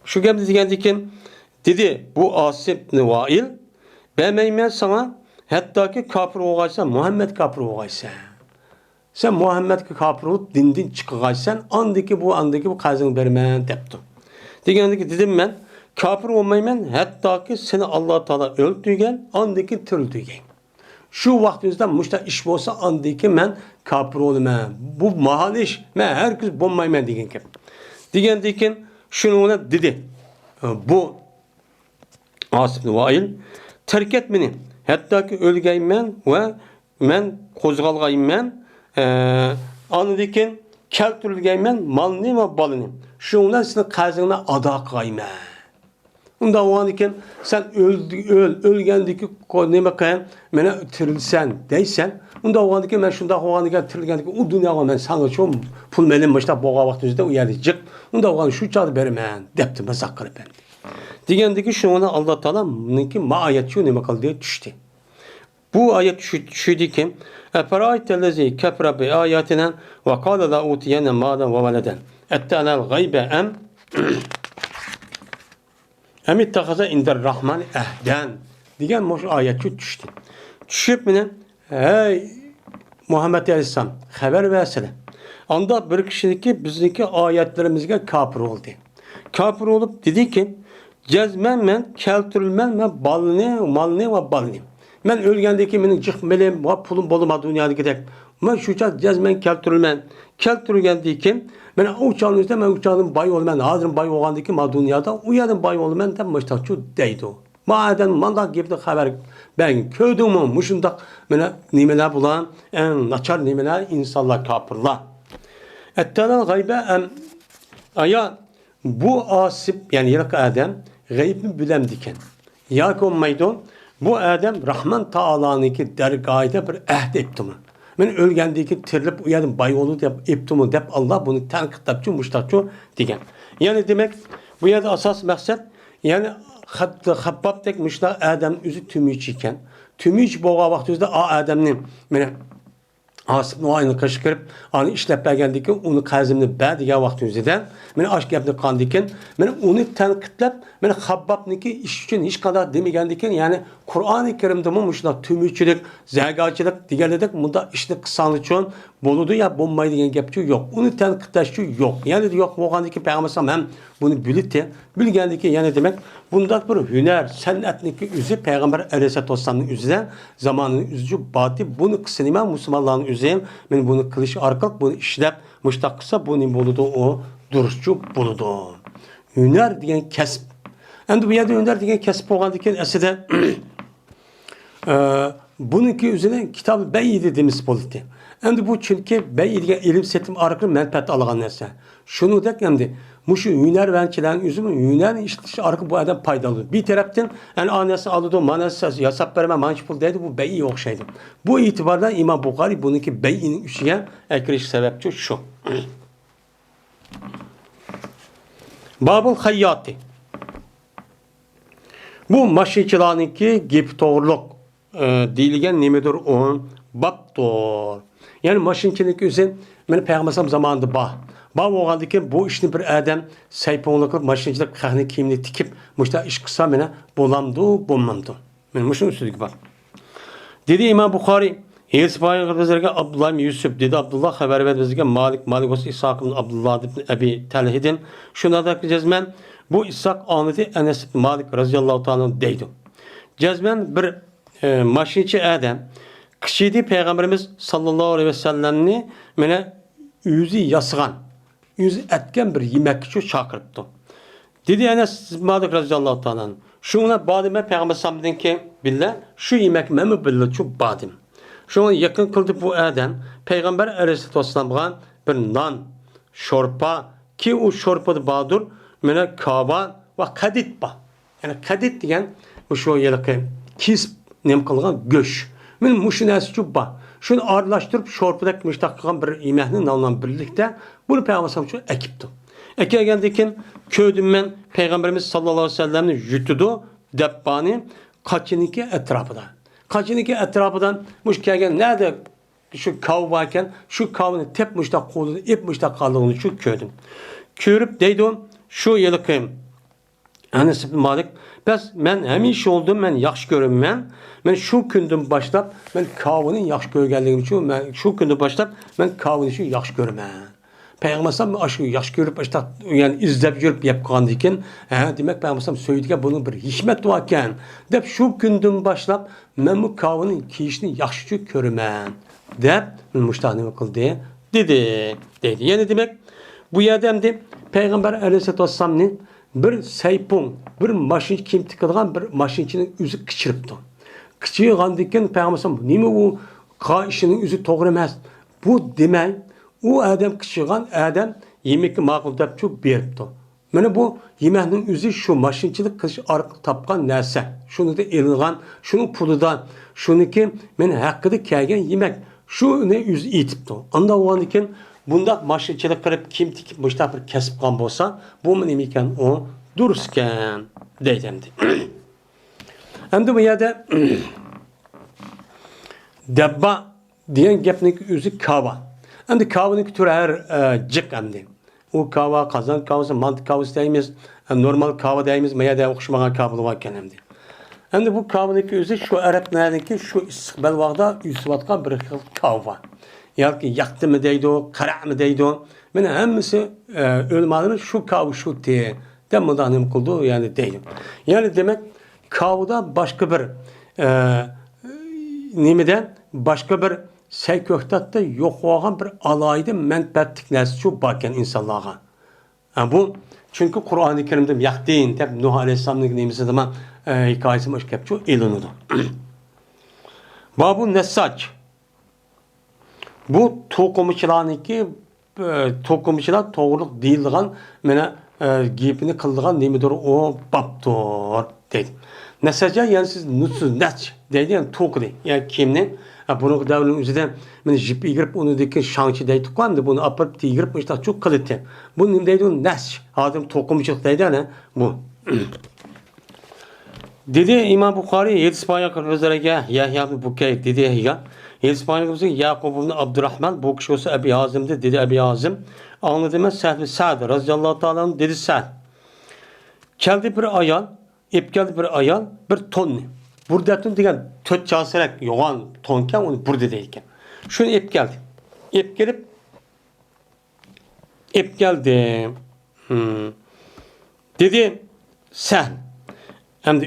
Şu gap ne degendiken dedi bu Asip Nevail ben sana hatta ki kafir olgaysan Muhammed kafir olgaysan. Sen Muhammed kafir olup dindin çıkagaysan andaki bu kazın bermen depti. Degendiki dedim ben kafir olmayman hatta ki seni Allah Teala öldürgen andaki tırıldırgen. Şu vaktimizde müşta iş olsa andaki men kafir olma. Bu mahal iş. Men herkes bombayman degen ki. Degendiki şunu ona dedi. Bu Asif Vail terk etmeni. Hatta ki ölgeymen ve men qo'zg'algayman, anıdikin keltirilgayman malni va balini. Şundan sizin qarzingni ado qilgayman. Unda o'g'anikin sen o'lgandiki nima qilgan, meni tirilsan deysan, unda o'g'anikin men shunda o'g'aniga tirilgandiki u dunyoga men sana shu pul melim boshda bo'lgan vaqtingizda u yerda jiq, unda o'g'ani shu chog'da beraman debdi mazaq qilib. Degandiki shuni Alloh taolo buniki ma'ayat shu nima qildi tushdi. Bu ayet şuydu ki Eferaytellezi kefre bi ayatina ve kâle la utiyene mâden ve veleden ettenel gaybe em ittekaza inder rahman ehden diyen şu ayet düştü. Düşüp mine hey Muhammed Aleyhisselam haber versene. Anda bir kişideki bizdeki ayetlerimizge kafir oldu. Kafir olup dedi ki cezmen men keltürülmen men malne ve balne. Men ölgəndəki mənim çıxmələm, pulum boluma dünyada gedək. Mən şuça cəzmən keltürülgəndəki, mən uçağın üzrə, mən uçağın bay ol, mən hazırın bay olğandəki ma dünyada, uyadın bay ol, mən də məştaqçı deydi. Maədən, mandaq gebdə xəbər, mən köydüm, müşündaq, mənə nimələr bulan, ən naçar nimələr, insanlar kapırlar. Ettələn qaybə, aya, bu asib, yəni yərək ədəm, qeybini biləm dikən. Yak olmaydı, bu Adem Rahman Taala'nınki dergahide bir ehd etdi mi? Men ölgəndəki tirilib uyadım bay oldu deyib etdi mi? Deyib Allah bunu tənqidləbçi, müştaqçı degen. Yəni demək bu yerdə asas məqsəd yəni Xabbab tek müştaq Adem üzü tümüç ikən. Tümüç boğa vaxt üzdə Ademnin mənə Asıb aynı qışqırıb, anı işləb bəgəndiki, onu qəzimini bədiyə vaxt üzədən, mənə aşk yapını qandikin, mənə onu tənqidləb, mənə Xabbabniki iş üçün hiç kadar demegəndikin, yəni Kur'an-ı Kerimdə müştaq tümüçülük, zəqacılıq, digərlədik, bunda işini qısanlı üçün boludu ya bombayı degen gəpçü yox. Onu tənqidləşçü yox. Yəni yox, oğandiki Peyğəmbər həm bunu bilitdi. Bilgəndiki, yəni demək, bunda bir hünər, sənətniki üzü Peyğəmbər Aleyhisselatü Vesselam'ın üzüdən zamanının üzücü batı bunu qısınıma Müslümanların üzüyəm. Men bunu kılıç arqaq, bunu işləb, müştaq qısa bunu boludu o duruşçu boludu. Hünər degen kəsb. Əndi bu yerdə hünər degen kəsb oğandiki əsədə bununki üzerine kitabı beyi dediğimiz politik. Hem bu çünkü beyi diye ilim setim arqı menfaat alğan nəsə. Şunu da hem muşu hüner vençilerin üzümü hüner işte arqı bu adam faydalı. Bir taraftan yani anası alıdı manası yasap verme manşpul dedi bu beyi yok şeydi. Bu itibardan İmam Bukhari bununki beyinin üstüne ekriş sebepçi şu. Babul Hayyati. Bu maşinçilarınki giptorluk deyilgen nemedir o baptor. Yani maşinçilik üzerine ben Peygamber zamanında bağ olğandı ki bu işini bir adam sayponluk maşinçilik qahni kiyimini tikip müşta iş kısa mene bolamdı bulmamdı. Ben muşun üstüdeki bak. Dedi İmam Bukhari Yusuf'un bizlerge Abdullah ibn Yusuf dedi Abdullah haber verdi bizlerge Malik olsa İshak ibn Abdullah ibn Ebi Talhidin şuna da cezmen bu İshak anıdı Enes ibn Malik radıyallahu ta'ala deydi. Cezmen bir maşinçi adam kişiydi Peygamberimiz sallallahu aleyhi ve sellemni mene yüzü yasıgan, yüzü etken bir yemek için çağırıptı. Dedi Enes Malik radıyallahu ta'ala şuna badime Peygamber sallallahu ki billah şu yemek memi billah şu badim. Şuna yakın kıldı bu adam Peygamber aleyhissalatu vesselam'a bir nan, şorpa ki o şorpa badur mene kava ve kadit ba. Yani kadit diyen bu şu yelki kisp nem kılgan göş. Men muşunası çubba. Şunu ağırlaştırıp şorpadak müştak kılgan bir yemeknin alınan birlikte bunu Peygamber sallallahu aleyhi ve sellem ekipti. Ekegəndəkin köydüm mən Peyğəmbərimiz sallallahu aleyhi ve sellem'ni yutudu debbani kaçıniki etrafıda. Kaçıniki etrafıdan müşkəgən nerede şu kav varken şu kavını tep müştak kolunu ip müştak kaldığını şu köydüm. Körüp deydi o şu yılı kıyım. Enes ibn Malik bəs mən həmin şey oldum mən yaxşı görüm mən şu gündən başlap mən kavının yaxşı görgənliyini üçün mən şu gündən başlap mən kavını üçün yaxşı görüm Peygamber sallallahu aşkı yaş görüp işte yani izlep görüp yapqandı iken demek Peygamber sallallahu söylediği bunun bir hikmet varken dep şu gündən başlap men bu kavının kişini yaxşı görümən dep müştahını kıldı dedi. Yani demek bu yerdemdi Peygamber aleyhissalatu vesselam'ın bir saypun bir maşin kim tıkılgan bir maşinçinin üzü kıçırıptı. Kıçırıqandı iken Peygamber sallallahu nime bu işinin yüzü doğru emas. Bu demek o adam kışıgan adam yemekni ma'qul deb çok beripti. Mana bu yemekning yüzü şu maşinchilik qilish orqali topgan narsa. Shuni da elingan, shuni pulidan, shuniki men haqida kelgan yemek. Shuni yüzü etibdi. Anda o'g'andikin bundaq maşinchilik qilib kim tikib mushtaq bir kasb qilgan bo'lsa, bu nima ekan o durust ekan deydi. Endi bu yerda dabba degan gapning o'zi kava. Endi kavaning turi har jiq endi. O kava, qozon kavasi, mant kavasi deymiz, normal kava deymiz, mayada o'xshamagan kava bor ekan endi. Endi bu kavaning o'zi shu arablarniki shu istiqbal vaqtda yusayotgan bir xil kava. Yoki yaqtimi deydi, qara'mi deydi. Mana hammasi o'lmalarimiz shu kava shu te deb mudanim qildi, ya'ni deydi. Ya'ni demak kavda başka bir nimeden başka bir seyköhtatda yok olan bir alaydı menfaatlik nersi şu bakken insanlığa. Yani bu çünkü Kur'an-ı Kerim'de yakdin deb Nuh Aleyhisselam'ın nimesi zaman hikayesi başka çok ilanıdı. Babu Nesaç. Bu tokumçılarınki tokumçılar doğruluk değildiğin mene giyipini kıldığın nemidir o babdır dedi. Nesaca yani siz nutsuz neç dedi yani toku dedi. Yani kimnin bunu devletin üzerinde men jipi girip onu dikin şançı deydi kandı bunu apıp girip işte çok kılıttı. Bu ne deydi neç adam tokumçılık deydi ne bu. Dedi İmam Bukhari Yedispanyak özlerine Yahya Bukay dedi ya. Yedispanyak Yakub ibn Abdurrahman bu kişi olsa Ebi Hazim'di dedi Ebi Hazim. Anladı mı Sa'd radıyallahu ta'ala dedi Sa'd. Geldi bir ayal, ip geldi bir ayal bir ton. Burada ton diyen töt çalsarak yoğan tonken onu burada değilken. Şunu ip geldi. İp gelip ip geldi. Dedi sen hem de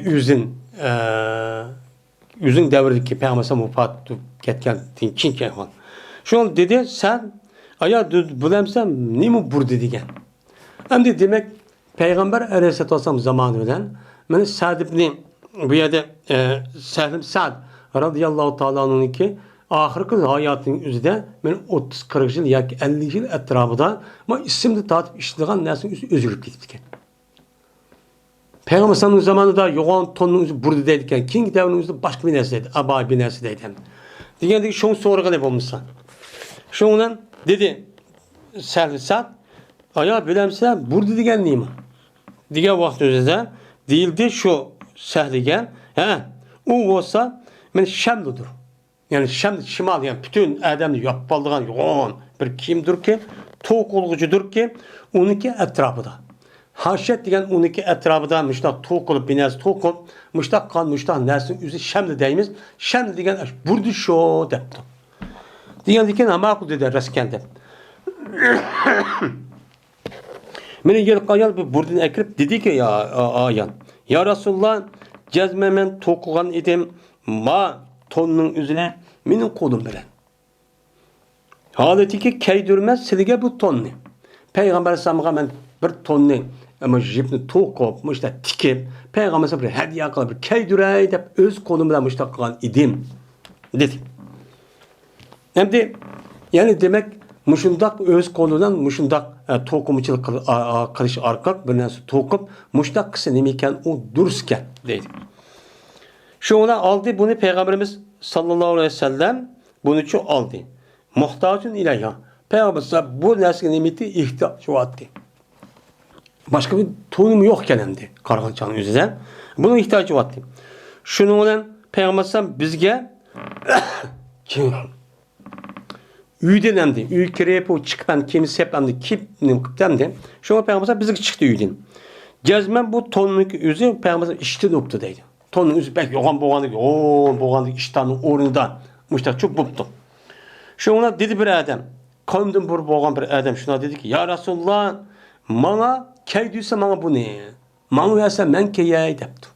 yüzün devredeki Peygamber'e mufat ketken tinkin kehvan. Şu an dedi sen aya bulamsam ne mi burada diyen. Hem de demek Peygamber Aleyhisselatü Vesselam zamanından ben Sa'd ibn bu yerde Sa'd radıyallahu ta'ala'nın ki ahirki hayatının üzerinde ben 30-40 yıl ya 50 yıl etrafında ama isimde tatip işlediğin nesin özgürlük gittik. Peygamber Aleyhisselam'ın zamanında yoğun tonun üzeri burada deydikken King devrinin üzerinde başka bir nesneydi. Aba bir nesneydi. Diyen ki şunu sonra ne bulmuşsan. Şundan dedi Sa'd aya bilemse burada diyen neyim? Diğer vakti üzerinde değildi şu sehligen. O olsa ben Şam'lıdır. Yani Şam, Şimal yani bütün Adem'de yapıldığın yoğun bir kimdir ki tok olucudur ki onunki etrafında. Haşet diyen onunki etrafında müştak tok olup binez tok olup müştak kan müştak nersin yüzü Şam'lı deyimiz. Şam'lı diyen burada şu depti. Diyen diken ama bu dedi reskende. Meni gel kayal bir buradan ekrip dedi ki ya ayan. Ya Resulullah cezmemen tokugan idim ma tonun üzerine benim kolum bilen. Haleti ki keydürmez silge bu tonni. Peygamber Aleyhisselam'a ben bir tonni ama jipni tokup işte tikip Peygamber'e bir hediye kılıp bir keydürey deyip öz kolum bilen müştakkan idim dedi. Hem de yani demek muşundak öz kolundan muşundak tokumçılık kılış arkak bir nasıl tokup muştak kısa nemeyken o durusken deydi. Şu ona aldı bunu Peygamberimiz sallallahu aleyhi ve sellem bunu çok aldı. Muhtacın ileyha. Peygamberimiz bu nasıl nimeti ihtiyaç vardı. Başka bir tonum yok kendi kargançanın üzerine. Bunun ihtiyacı vardı. Şunu olan Peygamberimiz bizge Üyden emdi. Üy kireyip o çıkan kimisi hep emdi. Kim emdi. Şuna Peygamber bizi çıktı üyden. Cezmen bu tonun yüzü Peygamber işten optu deydi. Tonun yüzü belki yoğun boğandık iştanın orunda. Müştak çok buptu. Şuna dedi bir adam. Kandın bu boğan bir adam. Şuna dedi ki ya Resulullah bana keydiyse bana bu ne? Bana verse men keyey deptu.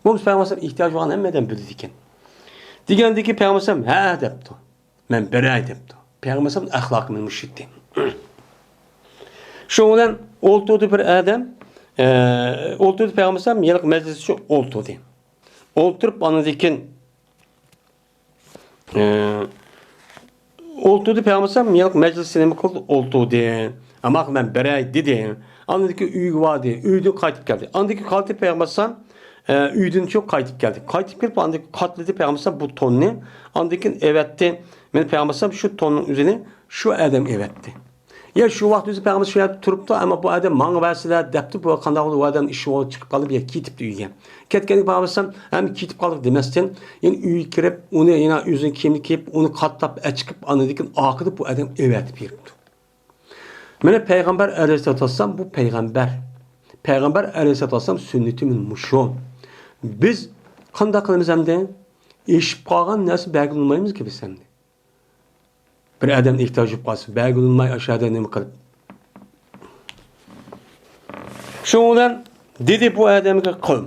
Bu Peygamber ihtiyacı olan emmeden bildi diken. Digendi ki Peygamber deptu. Men berey deptu. Peygamber'in ahlakını müşitti. Şu olan oltuğu bir adam, oltuğu Peygamber'in yıllık meclisi şu oltuğu. Olturup anı dikin Oltudu Peygamber meclisine mi kıldı? Oltudu. Ama ben berey dedi. Andaki üy vardı. Üydün kaytıp geldi. Andaki kaltı Peygamber üydün çok kaytıp geldi. Kaytıp gelip andaki katladı Peygamber bu tonunu. Andaki evetti. Ben Peygamber şu tonun üzerine şu adam evetti. Ya şu vaqt o'zi Peygamber shu yerda turibdi, ammo bu odam manga bersinlar debdi, bu qanday bu odam ishi olib chiqib qolib, ya ketibdi uyga. Ketganiga Peygamber ham ketib qoldik demasdan, yana uyga kirib, uni yana o'zini kiyimni kiyib, uni qatlab, chiqib, anadikin oqida bu odam evatib beribdi. Mana Peygamber alayhissalatu vassalam bu peygamber. Peygamber alayhissalatu vassalam sünnetimin mushu. Biz qanday qilamiz hamda? Eshib qolgan narsa belgilamaymiz ki biz hamda. Bir adam ihtiyacı qalsa, belgilanmay aşağıda nima qilib. Şundan dedi bu adamga qil.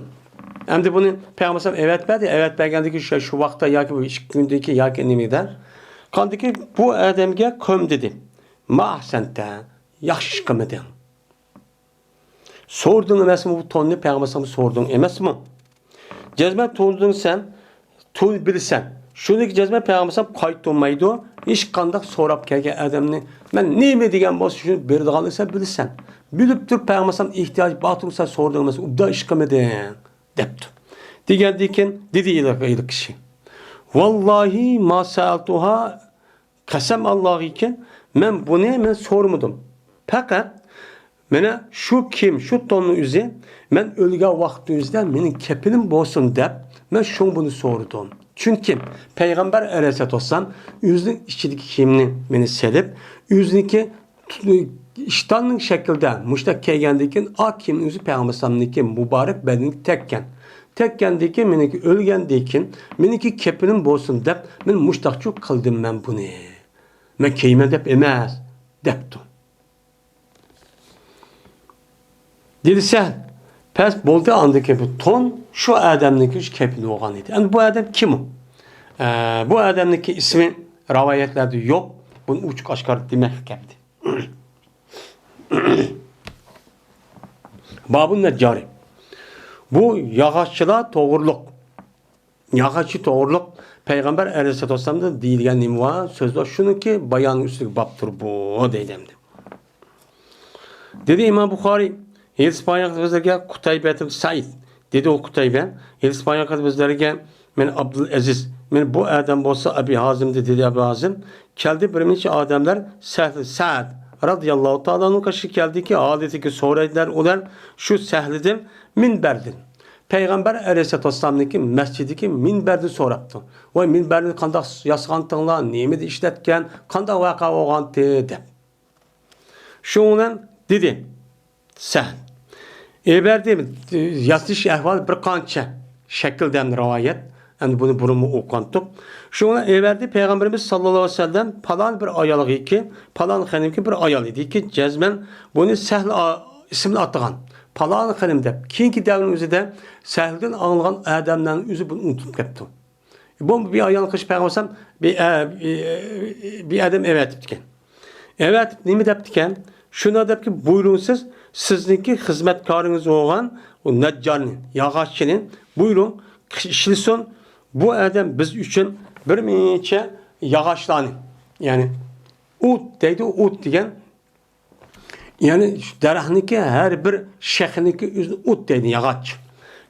Endi buni Peygamber evet berdi, evet bergandiki şu vaqtda yoki bu 2 kundagi yoki nimada. Qandiki bu adamga qil dedi. Mahsanta, yaxshi ish qilmading. Sording emasmi bu tonni Peygamber sording emasmi? Jazman to'lding sen, to'l bilsan. Şuradaki cezme Peygamber qaytolmaydi. Hech qanday so'rab kelgan odamni men nima degan bo'lsa shuni berdiganligini bilsan. Bilib turib Peygamber ehtiyoj bor tursa so'rdiңmiz, ubda ish qilmading debdi. Degandan dedi ila kishi. Vallahi ma sa'altuha qasam Alloh ekan men buni so'rmadim. Faqat mana shu kim, shu tonni o'zi men o'lgan vaqtimizda mening kepinim bo'lsin deb men shu buni so'radim. Çünkü Peygamber Aleyhisselatü Vesselam yüzünün içindeki kiyimini beni selip, yüzündeki iştanın şekilde müştak keygendikin ak kimin yüzü Peygamber Aleyhisselam'daki mübarek bedenlik tekken. Tekkendeki meniki ölgendikin, meniki kepinin bolsun dep, men müştakçı kıldım ben bunu. Men keyime dep emez, deptum. Dedi sen, pes bolda andaki bu ton şu adamdaki üç kepini olan idi. Yani bu adam kim o? Bu adamdaki ismi rivayetlerde yok. Bunu uçuk aşkar demek kepti. Babun Neccari. Bu yağaççılar doğruluk. Yağaççı doğruluk Peygamber Aleyhisselatü Vesselam'da deyilgen nimi var. Sözde şunu ki bayanın üstü baptır bu deylemdi. Dedi İmam Bukhari İspanya bizlerge Kutaybe Said dedi o Kutaybe İspanya bizlerge men Abdülaziz men bu adam bolsa Abi Hazim dedi Abi Hazim geldi birinci adamlar Sa'd radıyallahu ta'ala'nın karşı geldi ki adeti ki soraydılar ular şu Sehlidim minberdin. Peygamber Aleyhisselatü Vesselam'daki mescidiki minberdi soraptı. O minberini kandak yasğantınlar, neymi de işletken, kandak vaka oğan dedi. Şundan dedi Sehd. Eberdi yazış ehval bir kança şekilden rivayet. Yani bunu burumu okantık. Şuna everdi Peygamberimiz sallallahu aleyhi ve sellem palan bir ayalı ki, palan hanımki bir ayalı idi ki cezmen bunu Sehl isimli atıgan. Palan hanım dep. Kiyinki devrin üzerinde Sehl'den anılan adamların yüzü bunu unutup kepti. Bu bir ayalı kış Peygamber bir adam evet diptiken. Evet nimi deptiken? Şuna dep ki buyurun sizniki hizmetkarınız olan o Neccar'ın, yağaççının buyurun işlesin bu adam biz için bir neçe yağaçlarını yani ut deydi ut diyen yani daraxtniki her bir şehniki üzü ut deydi yağaç.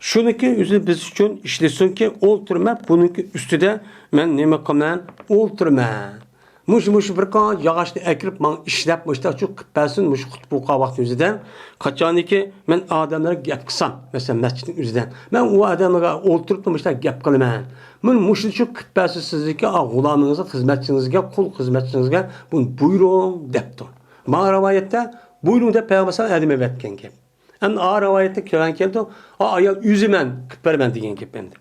Şuniki üzü biz için işlesin ki olturma bununki üstüde men nima qilman olturma. Muş bir kan yağaçlı ekirip man işlep müşta çok kıppersin muş hutbuqa vakti üzerinden kaçaniki men adamlara gap kısam mesela mescidin üzerinden men o adamlara oturup müşta gap kılman men muş çok kıppersin sizdeki gulamınıza hizmetçinizge kul hizmetçinizge bunu buyurun depti. Ma rivayette buyurun da Peygamber edim evetken gap. Hem a rivayette kören geldi ayal yüzümen kıppermen diyen gap bendi.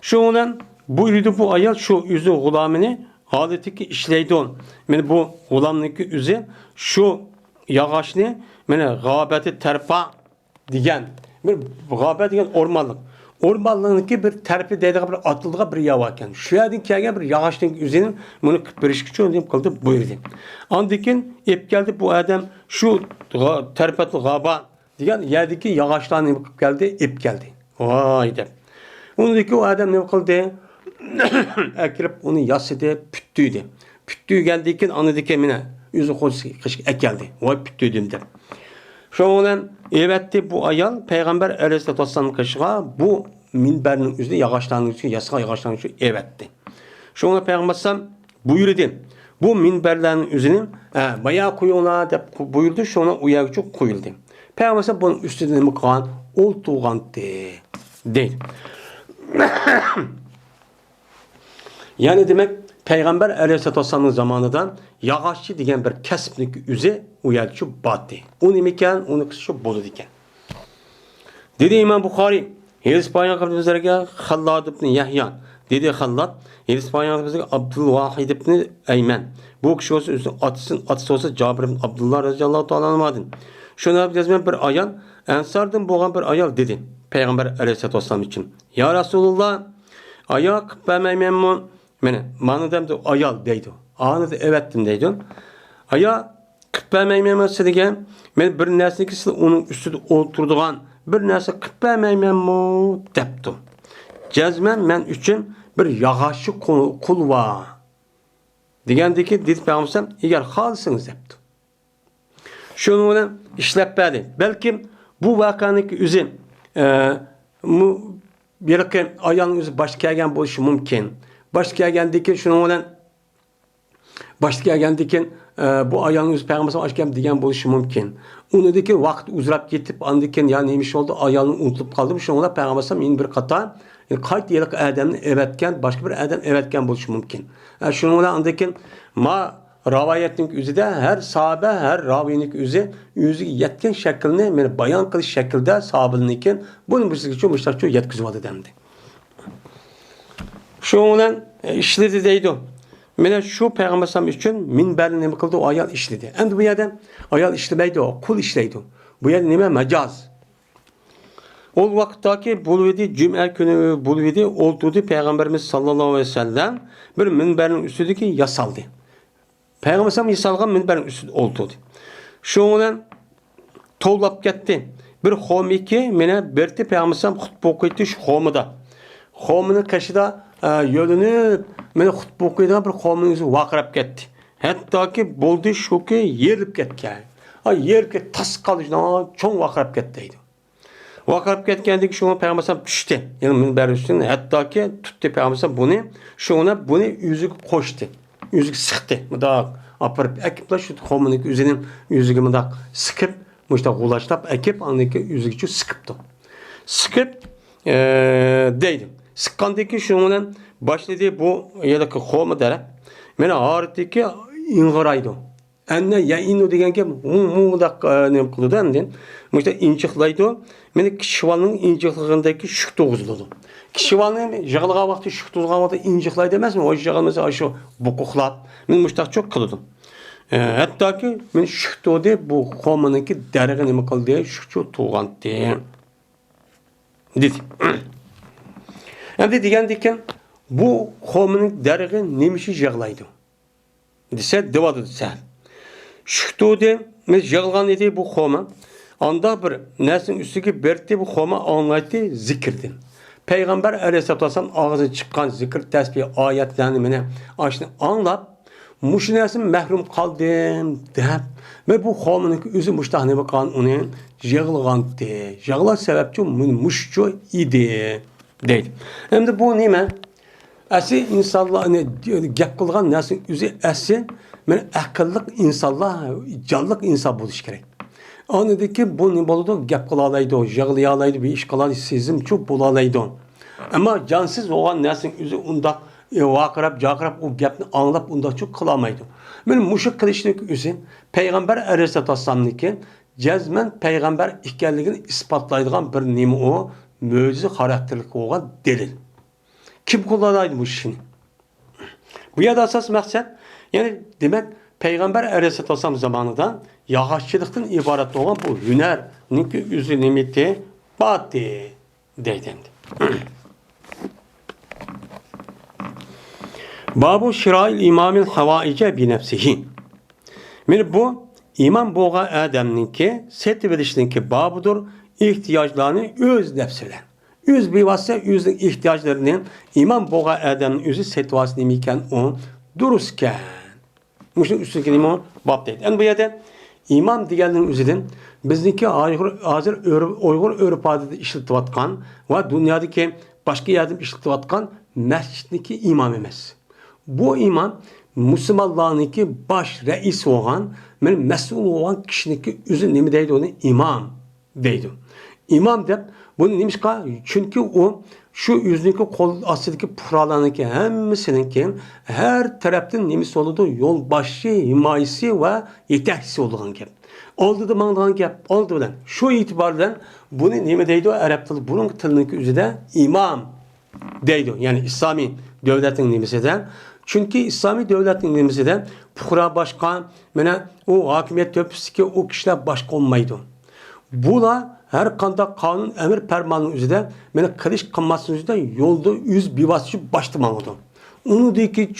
Şundan buyurdu bu ayal şu yüzü gulamını adetiki işleydi on. Yani bu gulamniki üzü şu yağaçını yani gâbeti terfa diyen. Gâbet diyen ormanlık. Ormanlığındaki bir terfi dediği bir atıldığı bir yavakken. Şu yerden kelgen bir yağaçın üzerinin bunu kıpırışkıcı olduğunu kıldı buyurdu. Andikin ip geldi bu adam şu terfetli gâba diyen yerdeki yağaçlarını ip geldi ip geldi. Vay de. Ondaki o adam ne kıldı? Ekirip onu yasıdı, püttüydü. Püttü geldikken anıdike mine yüzü kışık geldi. Vay püttü dümdür. Şu olan evetti bu ayal Peygamber Aleyhisselatü Vesselam'ın kışığa bu minberinin üzerinde yağaçlarının için, yasağa yağaçlarının için evetti. Şu olan Peygamber Aleyhisselam buyurdu. Bu minberlerin üzerine bayağı koyuyorlar de buyurdu. Şu ona uyarıcı koyuldu. Peygamber Aleyhisselam bunun üstünde mi kalan olduğundan değil. Yani demek Peygamber Aleyhisselatü Vesselam'ın zamanından yağaççı diyen bir kesiplik üze uyarıcı battı. Onu iken, onu kışı bozdu diken. Dedi İmam Bukhari, Hadis Peygamber üzerine Hallad ibn Yahya. Dedi Hallad, Hadis Peygamber üzerine Abdülvahid ibn Eymen. Bu kişi olsa üstüne atısı olsa Cabir ibn Abdullah radıyallahu ta'ala anlamadın. Şuna yazmayan bir ayal, Ensar'dan boğan bir ayal dedi. Peygamber Aleyhisselatü Vesselam için. Ya Resulullah, ayak ben memnun. Bana da ayal deydi. Anı da evettim deydi. Aya kıppermeymen mesela ben bir nesne ki onun üstünde oturduğun bir nesne kıppermeymen mu depti. Cezmen ben için bir yağaçlı kul var. Degendeki dedi Peygamber eğer halsınız depti. Şunu ona işlep verdi. Belki bu vakanın üzüm bir ayağın üzü başka gelgen buluşu mümkün. Başka geldikken şunu olan başka geldikken bu ayağın yüzü Peygamber'e başka diyen buluşu mümkün. Onundaki vakit uzarıp gitip andikken ya neymiş oldu ayağını unutulup kaldım. Şunu olan Peygamber'e min bir kata kayıt yıllık adamın evetken başka bir adam evetken buluşu mümkün. Şunu olan andikken ravayetin üzü de her sahabe her raviynik yüzü yetken şeklini bayan kılış şekilde sahabeliniken bunun bir sıkıntı müşterço yetkizvadı dendi. Şu olan işledi deydi. Mesela şu Peygamber Sallam için minberini ne kıldı o ayal işledi. Endi bu yerde ayal işlemeydi o, kul işleydi. Bu yer nime mecaz. O vakittaki bulvedi, cümle günü bulvedi, oturdu Peygamberimiz sallallahu aleyhi ve sellem bir minberin üstündeki yasaldı. Peygamber Sallam yasalgan minberin üstünde oturdu. Şu olan tollap gitti. Bir homiki mene berti Peygamber Sallam hutbe okuydu şu homida. Hominin kaşıda yönünüp mene hutbe okuyduğun bir hominin yüzü vakırap gitti. Hatta ki buldu şu ki yerip gitti. Yer ki tas kalıcına çok vakırap gittiydi. Vakırap gittiydi ki şuna Peygamber Sallam düştü. Yani minber üstünde hatta ki tuttu Peygamber Sallam bunu yüzü koştu. Yüzü sıktı. Mıdak aparıp ekipla şu hominin yüzünün yüzüğü mıdak sıkıp mıdak ulaştap ekip andaki yüzüğü sıkıptı. Sıkıp deydim. Sıkkandaki şunun başladığı bu yadaki homa dere. Mene ağrıttaki ingıraydı. Enne ya inu degen ki mu da ne kıldı andın. Mesela inciklaydı. Mene kişivalının incikliğindeki şük doğuzladı. Kişivalının jağlığa vakti şük doğuzlağa vakti inciklaydı demez mi? O jağlı mesela aşı bukuklap. Men müştak çok kıldım. Hatta ki men şük doğdu bu homanınki derege ne kıldı şük doğan diye. Dedi. Hem de diken bu hominin dergi nemişi jağlaydı. Dese devadı sen. Şüktu de mes jağlan dedi bu homa. Anda bir nesin üstüki berti bu homa anlaydı zikirdin. Peygamber Aleyhisselatü Vesselam ağzı çıkan zikir tesbih ayetlerini mene aşını anlap muş nesin mehrum kaldım deyip ve bu hominin üzü muştahne bakan onun jağlagan de. Jağla sebepçi muşçu idi. Değil. Hem de bu neyme? Asi insanlar ne gap kılgan nesin üzü asi men akıllık insanlar canlılık insan buluş gerek. Anıdaki bu ne boludu gap kılalaydı, jağlayalaydı bir iş kılalaydı sezim çok bulalaydı. Ama cansız olan nesin üzü unda vakarap jakarap o gapni anlap unda çok kılamaydı. Men muşuk kılışlık üzü Peygamber Aleyhisselatü Vesselam'nınki cezmen Peygamber ikenligini ispatlaydıgan bir nemi o möcüze karakterlik olan delil. Kim kullanaydı bu işini? Bu yada asas maksat yani demek Peygamber Aleyhisselatü Vesselam zamanında yağaççılıktan ibaret olan bu hüner ninki üzü nimeti batı deydendi. Babu şirail imamil havaice bi nefsihi. Yani bu imam boğa adamninki seti verişninki babudur. İhtiyaçlarını öz nefsiyle. Öz bir vasıta özün ihtiyaçlarını imam boğa adamın özü setvasını iken o durusken Muşun üstündeki nima bab deydi. En bu yerda imam deganning o'zidan bizniki hozir Uyg'ur örf odati ishlatilayotgan va dunyodagi boshqa yerda ishlatilayotgan masjidniki imom emas. Bu imam musulmonlarniki bosh rais bo'lgan, mas'ul bo'lgan kishiniki o'zi nima deydi uni imom deydi. İmam deb buni nimishqa? Chunki u shu o'ziniki qo'l ostidagi puhrolarniki hammasiniki har tarafdan nimasi bo'ladi? Yo'lboshi, himoyasi va yetakchisi bo'lgan gap. Oldida mangdigan gap, oldi bilan. Shu e'tibor bilan buni nima deydi? Arab tili, buning tiliniki o'zida imom deydi. Ya'ni islomiy davlatning nimasida. Chunki islomiy davlatning nimasida puhro boshqa, mana u hokimiyat to'pisidagi u kishilar boshqa olmaydi. Bular her qanday qonun emir fermanının üzerinde meni qilish qilmaslik üzerinde yolda yüz bivasçı başta mağdu. Onu deki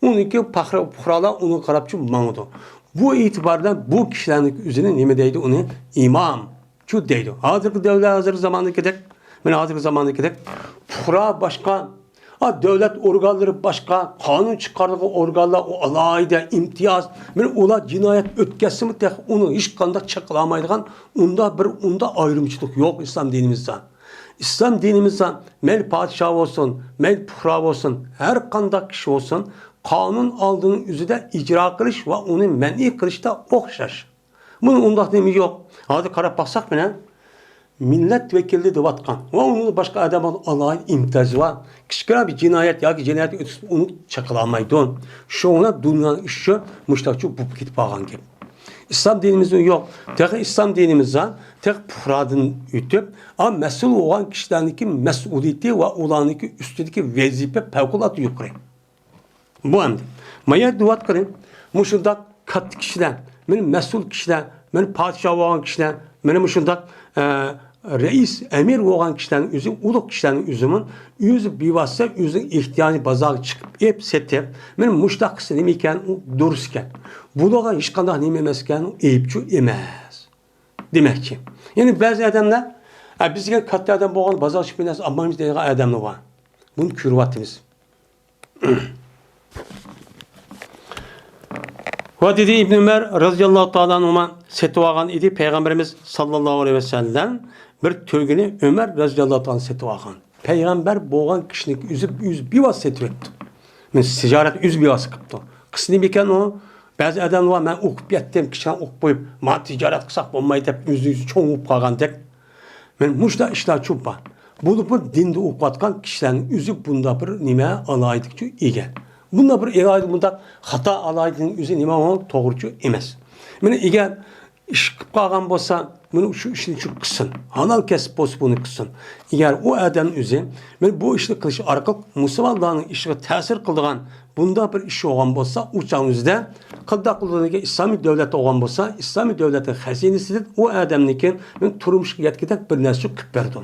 uniki puhralar onu qarabçı mağdu. Bu itibardan bu kişilerin üzerine nime deydi onu imam şu deydi. Hazırki devlet hazır zamandaki dek, hazırki zamandaki dek puhra başka, devlet organları başka, kanun çıkardığı organlar o alayda imtiyaz, ola cinayet ötkesi mi tek onu hiç kanda çakılamaydıgan onda ayrımcılık yok İslam dinimizde. İslam dinimizde mel padişah olsun, mel puhra olsun, her kanda kişi olsun, kanun aldığının üzerinde icra kılış ve onu men'i kılışta okşaş. Bunun onda demi yok. Hadi karab baksak mı? Milletvekili de vatkan. Ve onun başka adamın alayın imtiyazı var. Küçük bir cinayet ya ki cinayet ötesi onu çakılamaydı. Şu ona dünyanın işi müştakçı bu gidip bağlan gibi. İslam dinimizde yok. Tek İslam dinimizde tek puhradın ütüp ama mesul olan kişilerindeki mesuliyeti ve olanındaki üstündeki vazife fevkulatı yukarı. Bu hem de. Maya duvat kırın. Muşundak kat kişiler, benim mesul kişiler, benim padişah olan kişiler, benim muşundak reis, emir olan kişilerin üzüm, uluk kişilerin üzümün yüzü bivassa, yüzün ihtiyacı bazar çıkıp hep setep, benim muştakısı nemeyken, durusken, buluğa hiç kadar nememezken, eyipçu emez. Demek ki. Yani bazı adamlar, bizge katlı adam boğan, bazar çıkıp emez, ammanımız dediği adamlar var. Bunun kürvatımız. Ve dedi İbn Ömer radıyallahu ta'ala anhuma setip algan idi Peygamberimiz sallallahu aleyhi ve sellem bir tölgünü Ömer radıyallahu ta'ala setip algan. Peygamber boğan kişinin yüz bir vas setip etti. Men ticaret yüz bir vas kıptı. Kısını beken o bazı adam var ben okup yettim kişiden okup koyup ma ticaret kısak olmayı hep yüzü çoğup kalgan tek. Men muşta işler çok var. Bu dinde okutkan kişilerin yüzü bunda bir nime alaydıkça iyi. Bunda bir eğer bunda hata alaydığının yüzü nima olan doğrucu emez. Mene eğer iş kıp kalgan bolsa, bunu şu işini şu kısın. Halal kesip bolsa bunu kısın. Eğer o adamın yüzü, bu işini kılışı arkalık Müslümanların işine tesir kıldığan bunda bir iş olan bolsa, uçağın yüzde kıldak kıldığındaki İslami devlet olan bolsa, İslami devletin hazinesidir. O adamınki turmuş yetkidek bir nesli kıp verdi.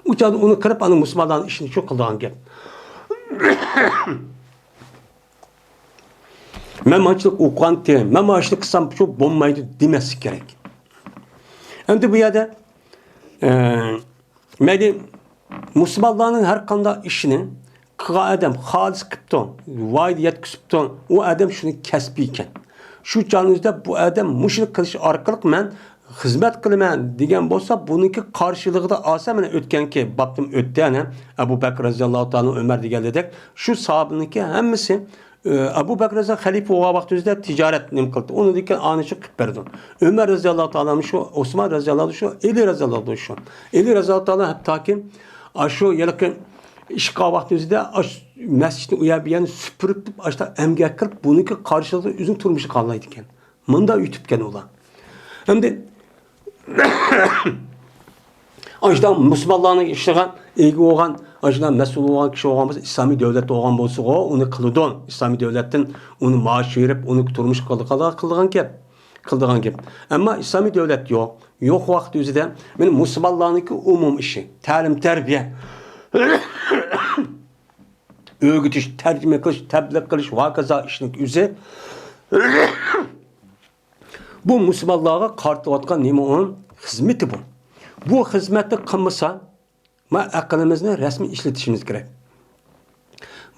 Uçağın onu kırıp anı Müslümanların işini şu kıldığan gibi. Memaçlık okuyan diye, memaçlık kısam çok bombaydı demesi gerek. Hem de bu yerde Müslümanların her kanda işini adam halis kıpton, vaidiyet kıpton, o adam şunu kesbiyken. Şu canınızda bu adam muşunu kılışı arkalık men hizmet kılmen degen bolsa bununki karşılığı da alsa men ötken ki baktım öttene Ebu Bekir radıyallahu ta'ala Ömer degeldik. Şu sahabınınki hemmisi Ebu Bekir Rıza halife o vaxtında ticaret nim kıldı. Onu diken anışı kıp verdi. Ömer radıyallahu ta'ala şu, Osman radıyallahu şu, Ali radıyallahu şu. Ali radıyallahu ta'ala hatta ki şu yakın işqa vaxtında mescidin uyabiyen süpürüp açta emgek kılıp bununki karşılığı üzüm turmuşu kallaydı iken. Mında ütüpken ola. Hem de Ajdan Müslümanların işine ilgi olan, ajdan mesul olan kişi olan İslami devlet olan bolsa o onu kılıdon. İslami devletten onu maaş verip onu turmuş kıldıgan gep. Ama İslami devlet yok. Yok vakti üzerinde benim Müslümanlarınki umum işi. Talim terbiye. Öğütüş, tercüme kılış, tebliğ kılış, vakaza işinin üzeri. Bu Müslümanlığa kartlatkan neymi onun hizmeti bu. Bu hizmeti kılmasa aklımızı resmi işletişimiz gerek.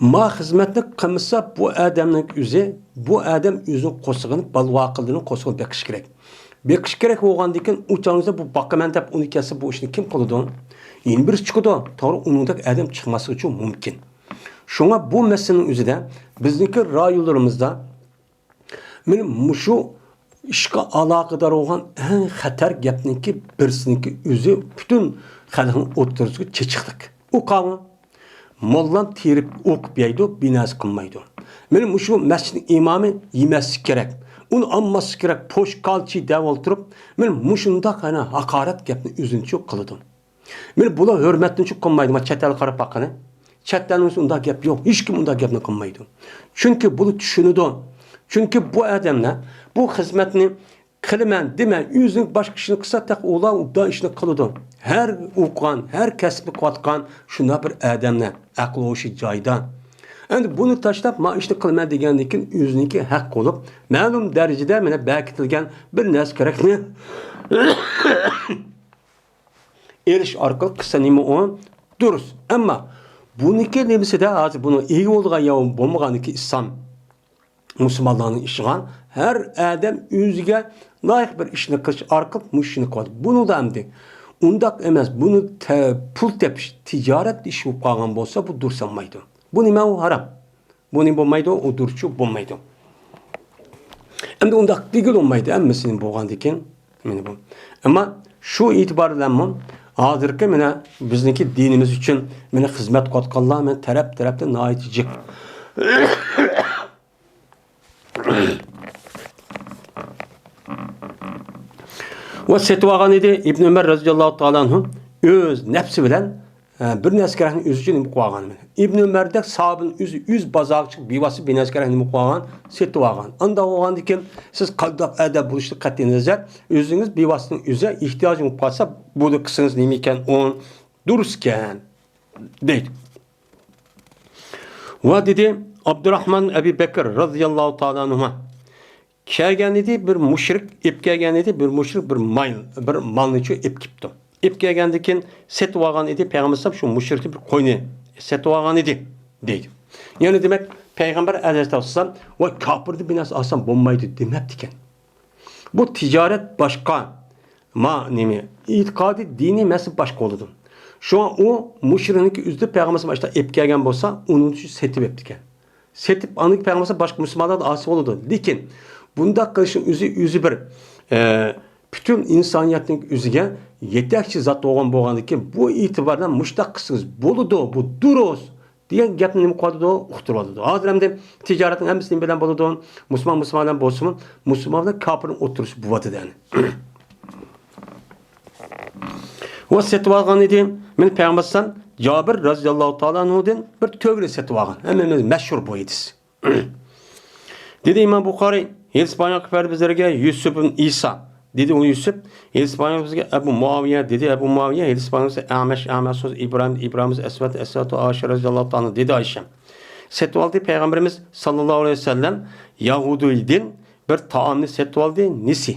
Ma hizmetni qilmasa bu adamning o'zi, bu adam o'zini qo'sig'ini balvoqilini qo'sig'ini beqish kerak. Beqish kerak bo'lgandan keyin u chog'ingizda bu boqaman deb uni kelsa bu ishni kim qiladi? Yana bir chiqadi. To'g'ri, uningdek adam chiqmasi uchun mumkin. Shunga bu masalaning o'zida bizniki rayonlarimizda men mushu ishga aloqador bo'lgan eng xatar gapniki birsiniki o'zi butun xalqning o'rtasiga chechiqdik. U qavm mollam terib o'qib yeydi, binas qilmaydi. Men mushu masjid imomi yemaslik kerak. Uni amması kerak, poşkalçı dev olturup, men mushunda qana haqorat gapni o'zincha qildim. Men bular hurmatni uchun qilmaydi, ma chet el qarab baqani. Chetdan unda gap yo'q, hech kim unda gapni qilmaydi. Chunki buni tushunadi. Chunki bu odamlar bu xizmatni qilaman demay, o'zining boshqa ishini qilsa, taq ular unda ishni qiladi. Her o'qigan, her kasbni qotgan shuna bir odamlar aqli o'shi joyda. Endi buni tashlab, ma ishni qilman degandan keyin o'ziniki haq bo'lib, ma'lum darajada mana bekitilgan bir narsa kerakmi? Erish orqali qilsa nima u? Durust. Ammo buniki nimasida hozir buni ega bo'lgan yo bo'lmaganiki islom musulmonlarning ishigan her adam o'ziga loyiq bir ishni qilish orqali mushini qiladi. Buni da endi undaq emas, buni pul tepish, tijorat ishi bo'lib qolgan bo'lsa, bu dursanmaydi. Bu nima u haram. Bu nima bo'lmaydi, u durchu bo'lmaydi. Endi undaq digil olmaydi, hammasini bo'lgandan keyin mana bu. Ammo shu e'tibor bilan hozirgi mana bizniki dinimiz uchun mana xizmat qotganlar men taraf-tarafdan noyitijik. Va setvagan edi İbn Ömer radhiyallohu ta'ala anhu öz nefsi bilan bir naskarahni o'zi uchun nima qo'ygan. İbn Ömer'dek sahabın yüz bazaqçı bivası bir naskarahni nima qo'ygan, setib olgan. Anda olgandan keyin siz qaldaq adab bo'lishni qat'iy nazar o'zingiz bivasının o'zi ehtiyojingiz qolsa, bunu qilsangiz nima ekan, on durustkan deydi. Va dedi Abdurrahman Ebu Bekir radhiyallohu ta'ala anhu kelgan edi, bir mushrik ip kelgan edi, bir mushrik bir malni ip kipti. İp kelgandan keyin setib olgan edi, payg'ambar shu mushrikni bir qo'yni setib olgan edi deydi. Yani demek Peygamber Aleyhisselam ve kafirdi binas asan bo'lmaydi demabdi ekan. Bu ticaret başka, ma nemi itikadi dini mesel başka oldu. Şu an o müşrikinki üzdü Peygamber işte ip kelgan bo'lsa, onun için setib etdi ekan. Setib anlık Peygamber başka Müslümanlar da asıl oldu. Lekin bunda kılışın üzü bir bütün insaniyetning o'ziga yetakchi zat bo'lgan ki bu itibardan mushtaq qilsangiz bo'ladi, bu durust degan gapni nima qiladi, uqtiradi. Hozir ham tijoratning hammasini bilan bo'ladi. Musulmonlar bo'lsin, musulmonlar kofirning o'tirishi bo'ladi dani. Va setib olgan edi. Men payg'ambardan Jabir radhiyallohu ta'ala anhudan bir to'g'ri setib olgan. Hammamiz mashhur bu edis. Dedi İmam Buxoriy, İspanya kafir bizlerge Yusuf ibn İsa dedi o Yusuf. İspanya bizge Ebu Muaviye dedi Ebu Muaviye. İspanya bizge Ahmeş söz İbrahim Esvet Ayşe radhiyallahu ta'ala dedi Ayşe. Setib oldu Peygamberimiz sallallahu aleyhi ve sellem Yahudi'den bir taamni setib oldu nisi.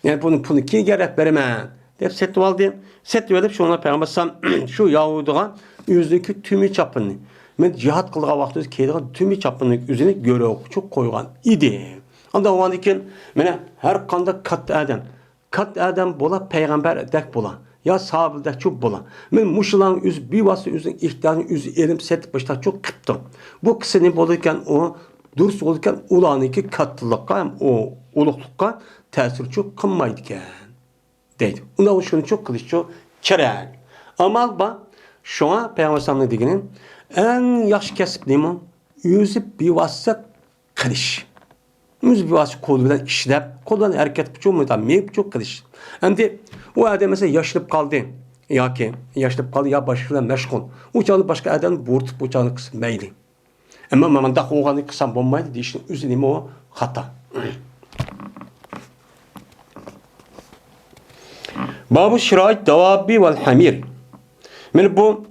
Yani bunu ki gerek veremem. Dep setib oldu. Setib edip şuna Peygamber sallam şu Yahudi'ga yüzdeki tümü çapını. Men cihat qilgan vaqtda keydigan tümü çapının üzerine göre çok koygan idi. Anda o andikin mene her qanda kat adam bola peygamber dek bola. Ya sahabe dek çok bola. Men muşulan üz bir vası üzün ihtiyacını üz elim set başta çok kıptım. Bu kısını bolurken o dürüst olurken ulaniki katlılıkka hem o uluqluqqa tesir çok kılmaydı ki. Deydi. Onda şunu çok kılış çok kerek. Ama ba şu an Peygamber sallallahu aleyhi en yaxshi kasb nima? O'zi bevosita qilish. O'zi bevosita qo'l bilan ishlab, qo'l bilan harakat uchun meb çok qilish. Endi u odam esa yoshilib qoldi yoki yoshilib qoldi yo boshqa bilan mashg'ul. U chog'da boshqa odam bo'rtib bu chog'ni qilsa mayli. Ammo manda qo'yg'anni qilsam bo'lmaydi deyishning o'zi nima o? Xato. Babu shiroit davabi vel hamir. Men bu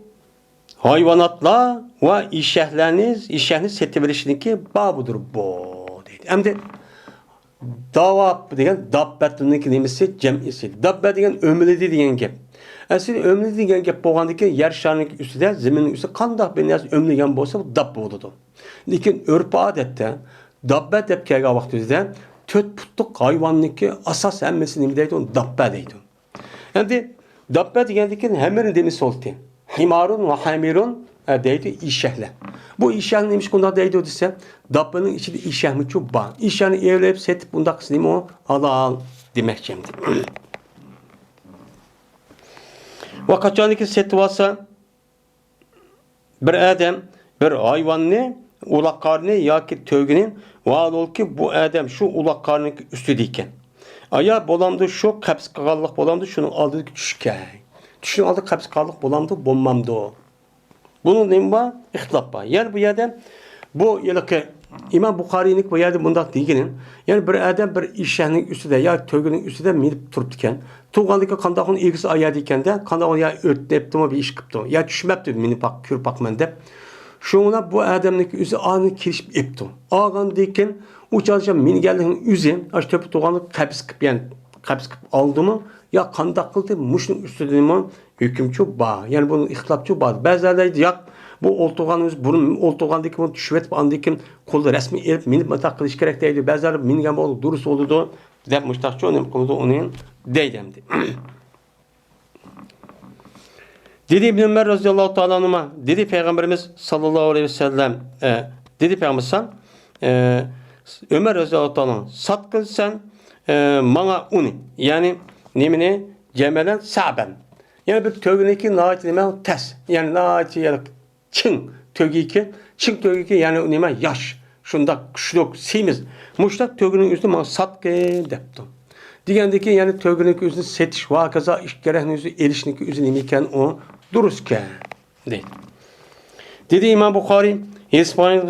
hayvanatla ve işehleriniz setibilişindeki babudur bu deydi. Hem de davab degen dabbetindeki nemesi cem'isi. Dabbe degen ömüledi degen gep. Aslında ömrü degan gap bo'lgandiki, yer şarının üstüde, zeminin üstü qandaq bir narsa ömrügen bo'lsa, bu dab bo'ladi. Lekin örf odatda dabba deb kelgan vaqtimizda 4 putlik hayvonniki asos hammasi nima deydi? Uni dabba deydi. Endi dabba degandiki hammaning demisi olti. Himarun va hamirun deydi eshaklar. Bu eshakning nima qanday deydi desa, dabbaning ichida eshakmi chu bor. Eshakni evlab setib bundaq nima o halol demakchimdi. Va qachoniki setib olsa bir odam bir hayvonni ulaqlarını yoki to'gini vaolki bu odam shu ulaqlarning ustida ekan. Aya bo'lamdi shu qabs qilganlik bo'lamdi, shuni oldiga tushgan. Tushning oldida qabs qilganlik bo'lamdi, bo'lmamdi. Bunun nima bor? İxtilof bor. Yani bu yerda bu yilki İmam Buxoriyning bu yerda bundaq deganin, yani bir odam bir eshakning ustida yoki to'gining ustida minib turibdi ekan. Turgandiki qanday uni egisi oyadi ekanda, qanday uni ya o'tdebdimi, bir ish qilibdi. Ya tushmabdi, minib baq, ko'rib baqman deb. Şuna bu adamniki üzü anı kirişip epti. Ağan deyken o çalışan mingelliğin üzü aç töpü tuğanı kabis kıp yani kabis kıp aldı mı ya kandak kıldı muşun üstüde mi hükümçü bağ. Yani bunun ihtilapçı bağ. Bazıları ya bu oltuğanımız bunun oltuğandaki bunu düşüvetip andaki kolda resmi elip minip matak kılış gerek değildi. Bazıları mingen oldu durus oldu da dep muştakçı önemli konuda onun değdemdi. Dedi İbn Ömer radıyallahu ta'ala anhuma, dedi Peygamberimiz sallallahu aleyhi ve sellem, dedi Peygamberimiz Ömer radıyallahu ta'ala satkın sen bana uni, yani nemine cemelen saben. Yani bir tögüneki naati neme tes, yani naati yani çın tögüki yani neme yaş, şunda kuşluk, simiz, muştak tögünün üstü bana satkın depti. Degandeki yani tögüneki üstü setiş, vakaza iş gerekli üstü erişniki üstü nemiken o dururken değil. Dedi İmam Bukhari, İspanyol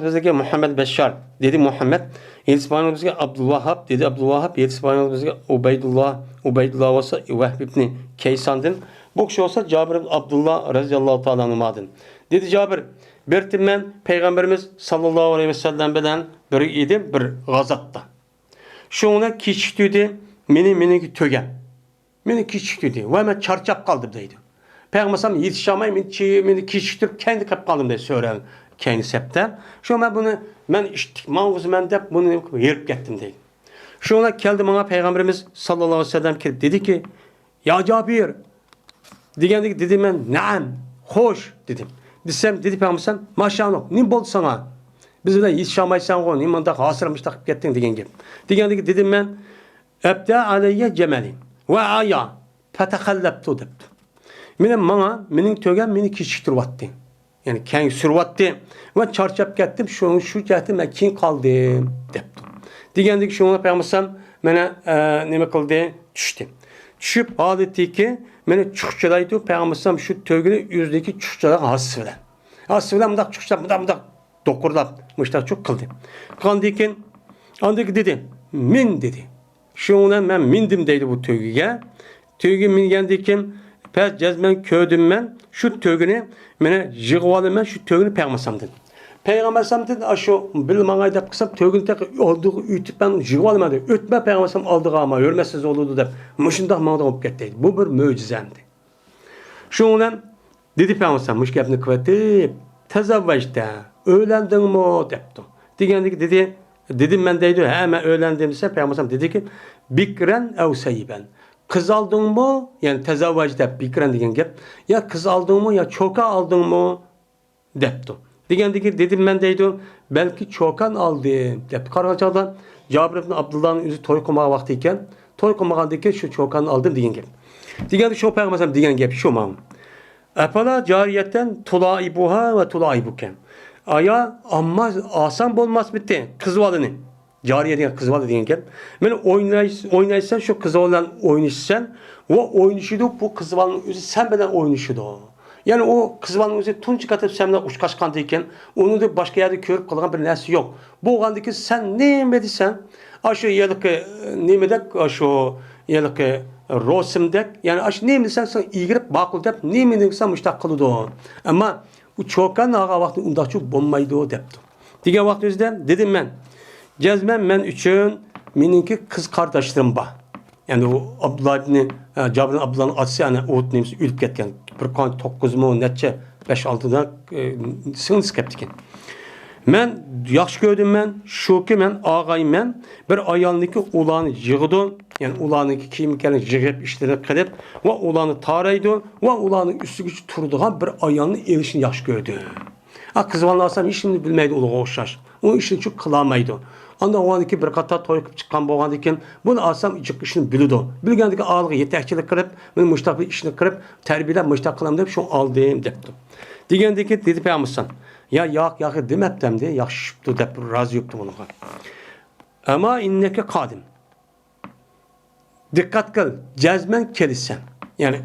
bizdeki Muhammed Beşşar, dedi Muhammed, İspanyol bizdeki Abdülvahhab, dedi Abdülvahhab, İspanyol bizdeki Ubeydullah olsa Vehb ibn Kaysan'dın. Bu kişi olsa Cabir ibn Abdullah radıyallahu ta'ala anhumadın. Dedi Cabir, bir timmen Peygamberimiz sallallahu aleyhi ve sellem bilen bir idim bir gazatda. Şuna kiçtüydü, meni tögen. Meni kiçtüydü ve ben çarçap kaldım deydi. Peygamberim yetişemeyim, meni kiçtürüp kendi kap kaldım deydi söyleyen kendi septen. Şuna ben işittik, mağuz ben de bunu yerip gittim deydi. Şuna geldi bana Peygamberimiz sallallahu aleyhi ve sellem kelip dedi ki, ya Cabir, degendik dedim ben, naam, hoş dedim. Desem dedi Peygamberim, maşallah, ne oldu sana? Biz de yetişemeysen o, nimanda hasırmış takip gittin degen gibi. Degendik dedim ben, ebde aleyye cemeli ve aya fetekallebtu deptu. Menin tögen meni kişiktirvattı. Yani kendi sürvattı ve çarçap gittim, şu cehtim ben kin kaldım deptu. Degendik şuna Peygamberim bana neme kıldı? Düştü. Düşüp adetti ki beni çukçalaydı. Peygamberim şu tögünü yüzdeki çukçalar hasıfılan. Hasıfılan mıdak çukçalar dokurlap müştak çok kıldı. Kandıyken andaki dedi min dedi. Şuna ben mindim deydi bu tögüge. Tögü mingendiyken pes cezmen köydüm ben şu tögünü mene jığvalı ben şu tögünü Peygamberim'den. Peygamberim'den aşo bilmangay dep kısap tögünü tek olduğu ütüp ben jığvalı dedi. Ötme Peygamberim aldığı ama ölmezsiz olurdu dep. Muşundak mağda olup gittiydi. Bu bir mucizemdi. Şuna dedi Peygamberim muş gapni kıvatip tezavvajda öğlendin mi depti. Degendiki dedi dedim ben deydi hemen öğlendim ise Peygamberim dedi ki bikren ev seyben. Kız aldın mı? Yani tezavvajda bikren degen gap. Ya kız aldın mı ya çoka aldın mı? Depti. Degendiki dedim ben deydi belki çokan aldım depti. Karagacağdan Cabir ibn Abdullah'ın yüzü toy komağa vaktiyken toy komağındaki şu çokan aldım degen gap. Degendi şu Peygamberim degen gap şu mağım. Epala cariyetten tulaibuha ve tulaibuken. Aya amma asan bolmaz bitti. Kızvalını. Cariye diyen kızvalı diyen gel. Ben oynaysan şu kızvalan oynaysan o oynayışıydı bu kızvalının üzü sen beden oynayışıydı. Yani o kızvalının üzü tunç katıp sen beden uçkaşkandıyken onu da başka yerde körüp kalan bir nesi yok. Bu oğandaki sen ne medisen aşı yelik ne medek aşı yelik rosimdek yani aşı ne medisen sen ilgirip bakıl dep ne medeksen müştak kılıdı. Ama bu çokan ağa vakti undakçı bombaydı o depti. Diğer vaktimizde dedim ben cezmen men üçün meninki kız kardeşlerim var. Yani o Abdullah ibn Cabir'in Abdullah'ın atsı yani Uhud nemisi ölüp ketken. Bir kan 9 mu netçe 5-6'da sığınız keptiken. Men yaxşı gördüm men, şoki men, ağay men bir ayalniki ulanı yığdı. Yani ulanıki kiyimlerini yığıp işlerini kılıp ve ulanı taraydı ve ulanın üstü gücü turduğun bir ayalını elişini yaxşı gördü. Ha kızvanlı asam işini bilmeydi uluğa oxşaş. O işini çok kılamaydı. Anda o andaki bir kata toyup çıkan boğandiken bunu asam içik işini bildi. Bilgendeki ağlığı yetekçilik kırıp, benim müştak bir işini kırıp, terbiyelep müştak kılam deyip şunu aldığım depti. Digendeki dedi peygambersan. Ya yak demeptem de yaxşıptı dep razı yoktu bunu. Ama inneke kadim. Dikkat kıl. Cezmen kelisen. Yani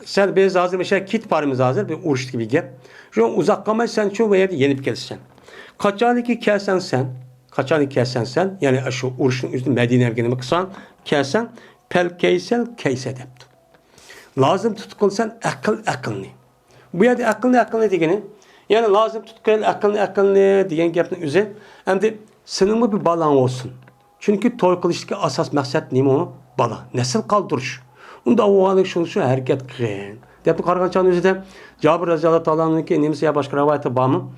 sen biz hazır bir şey kit parimiz hazır bir uğraş gibi gel. Şu an uzak kalmayı sen çoğu veya yenip gelsen. Kaçaniki kelsen sen. Kaçaniki kelsen sen. Yani şu uğraşın üstü Medine evgenimi kısan kelsen pel keysel keyse depti. Lazım tutkul akıllı. Bu yerde akıllı degeni. Yani lazım tutkul akıllı diyen gapning üzeri. Hem de sınırlı bir balan olsun. Çünkü toy kılıştaki asas maksat neymi o? Bala. Nesil kaldırış. Onda o anı şu hareket kıyın. Depti kargançanın özü de Cabir Raziyallahu Allah'ın ki nemisi ya başka rivayeti bağımı.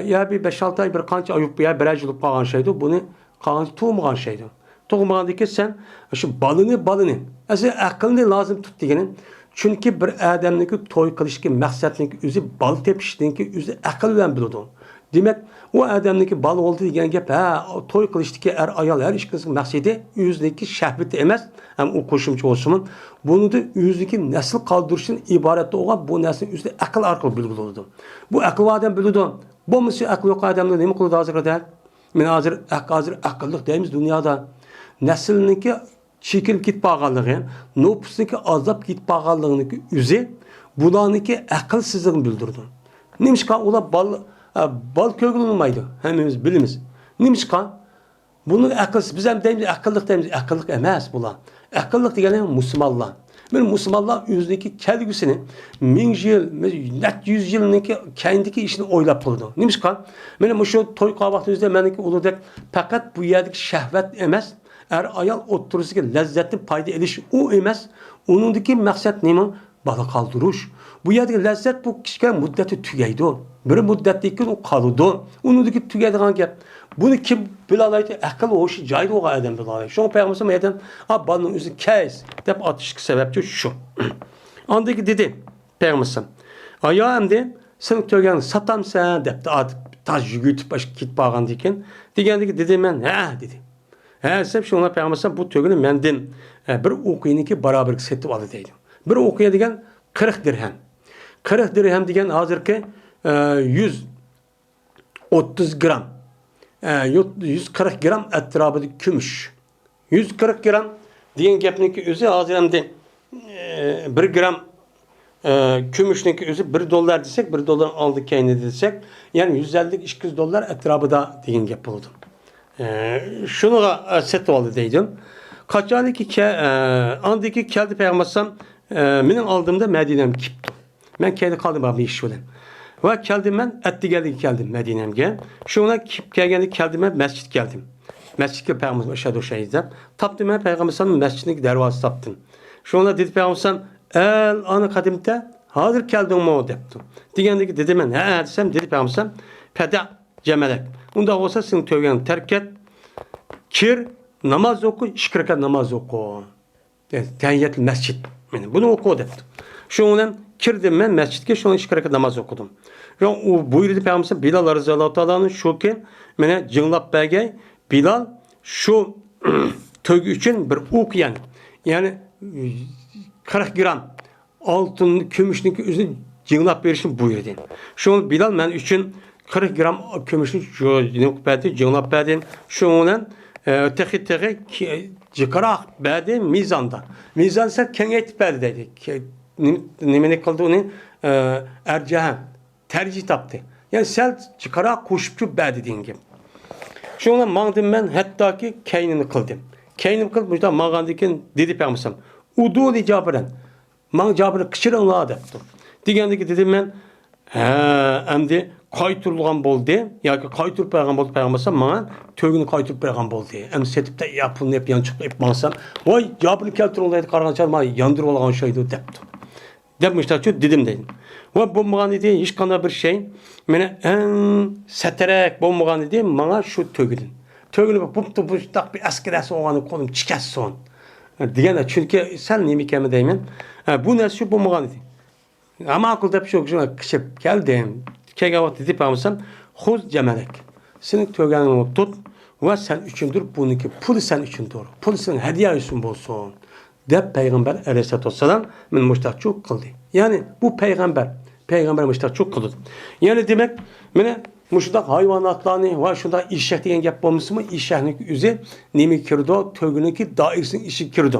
Ya bir 5-6 ay bir kança ayıp ya bir aycılık bağın şeydi. Bunu kança tuğmayan şeydi. Tuğmayan ki sen şu balını. Aslında akılını lazım tut diyenin. Çünkü bir adamniki toy kılışki maksatniki üzü bal tepiştiğinki üzü akıl bilen bildi. Demek o adamniki bal oldu diyen gap toy kılıştaki ayal her işkisinin maksidi yüzdeki şehveti emez hem o koşumcu olsun. Bunu da yüzdeki nesil kaldırışın ibarette olan bu neslin yüzde akıl arkalı bilgi oldu. Bu akıl adam bildi. Bu mesela akıl yok adamda ne mi kıldı hazır der? Men hazır akıllık deyimiz dünyada. Nesliniki çekilip git bağallığı, nüfusundaki azap git bağallığını üze, bulanıki akılsızlığını bildirdi. Nimişka ola bal kögülünmaydı. Hemimiz bilimiz. Nimişka bunun akılsız. Biz hem deyimiz akıllık deyimiz. Akıllık emez bulan. Akıllık diyen Müslümanlar. Benim Müslümanlar yüzdeki kelgüsünü 1000 yıl, net 100 yılındaki kendiki işini oylap buldu. Nimişka benim şu toy kahvaltı yüzde benimki olacak. Fakat bu yerdeki şehvet emez. Ayal oturursa ki lezzetli payda eliş o emez. Onundaki maksat neymi? Balı kaldırış. Bu yerdeki lezzet bu kişilerin müddeti tügeydi. Bir müddetdeki o kalıdı. Onundaki tügeydiğen gap. Bunu kim bilalaydı? Akıl hoşu caydı o adam bilalaydı. Şu an Peygamberimiz meydan balının üzü kes. Dep atışık sebepçi şu. Andaki dedi Peygamberimiz. Ayağı hem de sen tügeyen satam sen dep taş yügütüp baş kit bağın diken. Digendeki dedi ben dedi. Sebep şuna Peygamberimiz bu tügünü menden bir okuyunki beraber setip aldı deydi. Bir okuya degen 40 dirhem. 40 dirhem degen hazırki 130 gram. 140 gram etrafında kümüş. 140 gram diyen gapniki özü hazır hem de 1 gram kümüşniki özü 1 dolar desek 1 dolar aldı kendine desek yani 150-200 dolar etrafında diyen gap oldu. Şunu da set oldu deydim. Kaçalı ki andaki keldi Peygamberimiz benim aldığımda Medine'm kipti. Ben kendi kaldım abi iş olan. Ve keldim ben etti geldim Medine'mge. Şuna kip geldim ben mescit geldim. Mescitke Peygamberimiz aşağıda o şeyizde. Taptım ben Peygamberimizin mescidindeki dervazı taptım. Şuna dedi Peygamberimiz el anı kadimte hazır keldim mi o depti. Digendeki dedim ben desem dedi Peygamberimizin peda cemelek. Onda olsa senin tövgeni terk et. Kir namaz oku, 2 rekat namaz oku. Tehiyyatlı mescid. Yani bunu oku depti. Şundan kirdim ben mescidke şundan 2 rekat namaz okudum. O buyurdu Peygamberimiz Bilal Raziyallahu Teala'nın şu ki mene cınlap belge Bilal şu tövgü için bir okuyan yani 40 gram altın kümüşlük üzerine cınlap verişini buyurdu. Şu Bilal ben için 40 gram kömüşlük cınlap verdim. Şundan tehi cıkarak verdi mizanda. Mizan ise kengeyt verdi dedi. Nemene kaldı onun ercehem. Tercih taptı. Yani sel çıkarak koşup verdi dediğin gibi. Şundan mağdım ben hatta ki keynini kıldım. Keynim kıldım. Bu yüzden mağandaki dedi Peygamberimiz. Udu li Cabir'en. Mağ Cabir'e kışırın la adaptı. Digendeki dedim ben endi qaytırılgan bo'ldi yoki qaytırıp bergan bo'ldi payg'ambar mana tөгünü qaytırıp bergan bo'ldi. Endi setipde yapılını hep yançık hep bansam, "Voy, yapını keltirib qarag'ancha ma yandırib olgan şeydi" depti. Dep müştaçı dedim dedim. Ve bo'lmagan edi hech qanday bir şey. Meni eng sataraq bo'lmagan edi mana shu tөгüdün. Tөгünü buptu bu bir askerasi olganı qo'lim chikasson. Deganda chunki sal nima ekanmi deyman. Bu narsa shu bo'lmagan edi. Ama akılda bir şey yok. Kışıp geldim. Kelgan vaqt deb olsam, "Xuz jamalak. Sening to'ganingni tut va sen uchundir buniki pul sen uchundir. Pul sening hadiya uchun bo'lsin." deb payg'ambar alayhisolatu vassalam men mushtaqchoq qildi. Ya'ni bu payg'ambar mushtaqchoq qildi. Ya'ni demak, mana mushundaq hayvonotlarni va shundaq eshak degan gap bo'lmasmi? Eshakning o'zi nima kirdi? To'giniki doirasining ishi kirdi.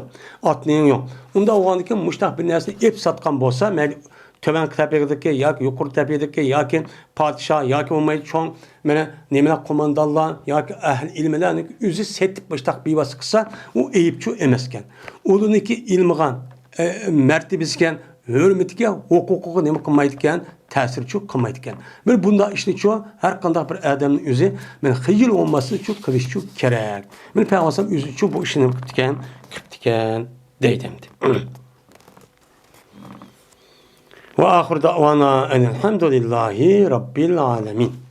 Otning yo'q. Unda o'g'andiki mushtaq bir narsani ep satgan bo'lsa, mayli töven tepedeki yoki yuqori tepedeki yoki podshoh yoki bo'lmay cho'ng mana nimalar qo'mondonlar yoki ahli ilmlarning o'zi setib mushtaq bevasi qilsa, u eyibchi emas ekan. Ularniki ilmg'an martabasiga hurmatiga huquqiga nima qilmaydi ekan, ta'sirchi qilmaydi ekan. Bir bunda ishni-chu har qanday bir odamning o'zi men xiyil olmaslik uchun qilish kerak. Men payg'ambar o'zi uchun bu ishni qilib ekan deydi. Ve ahir davana enelhamdülillahi rabbil alemin.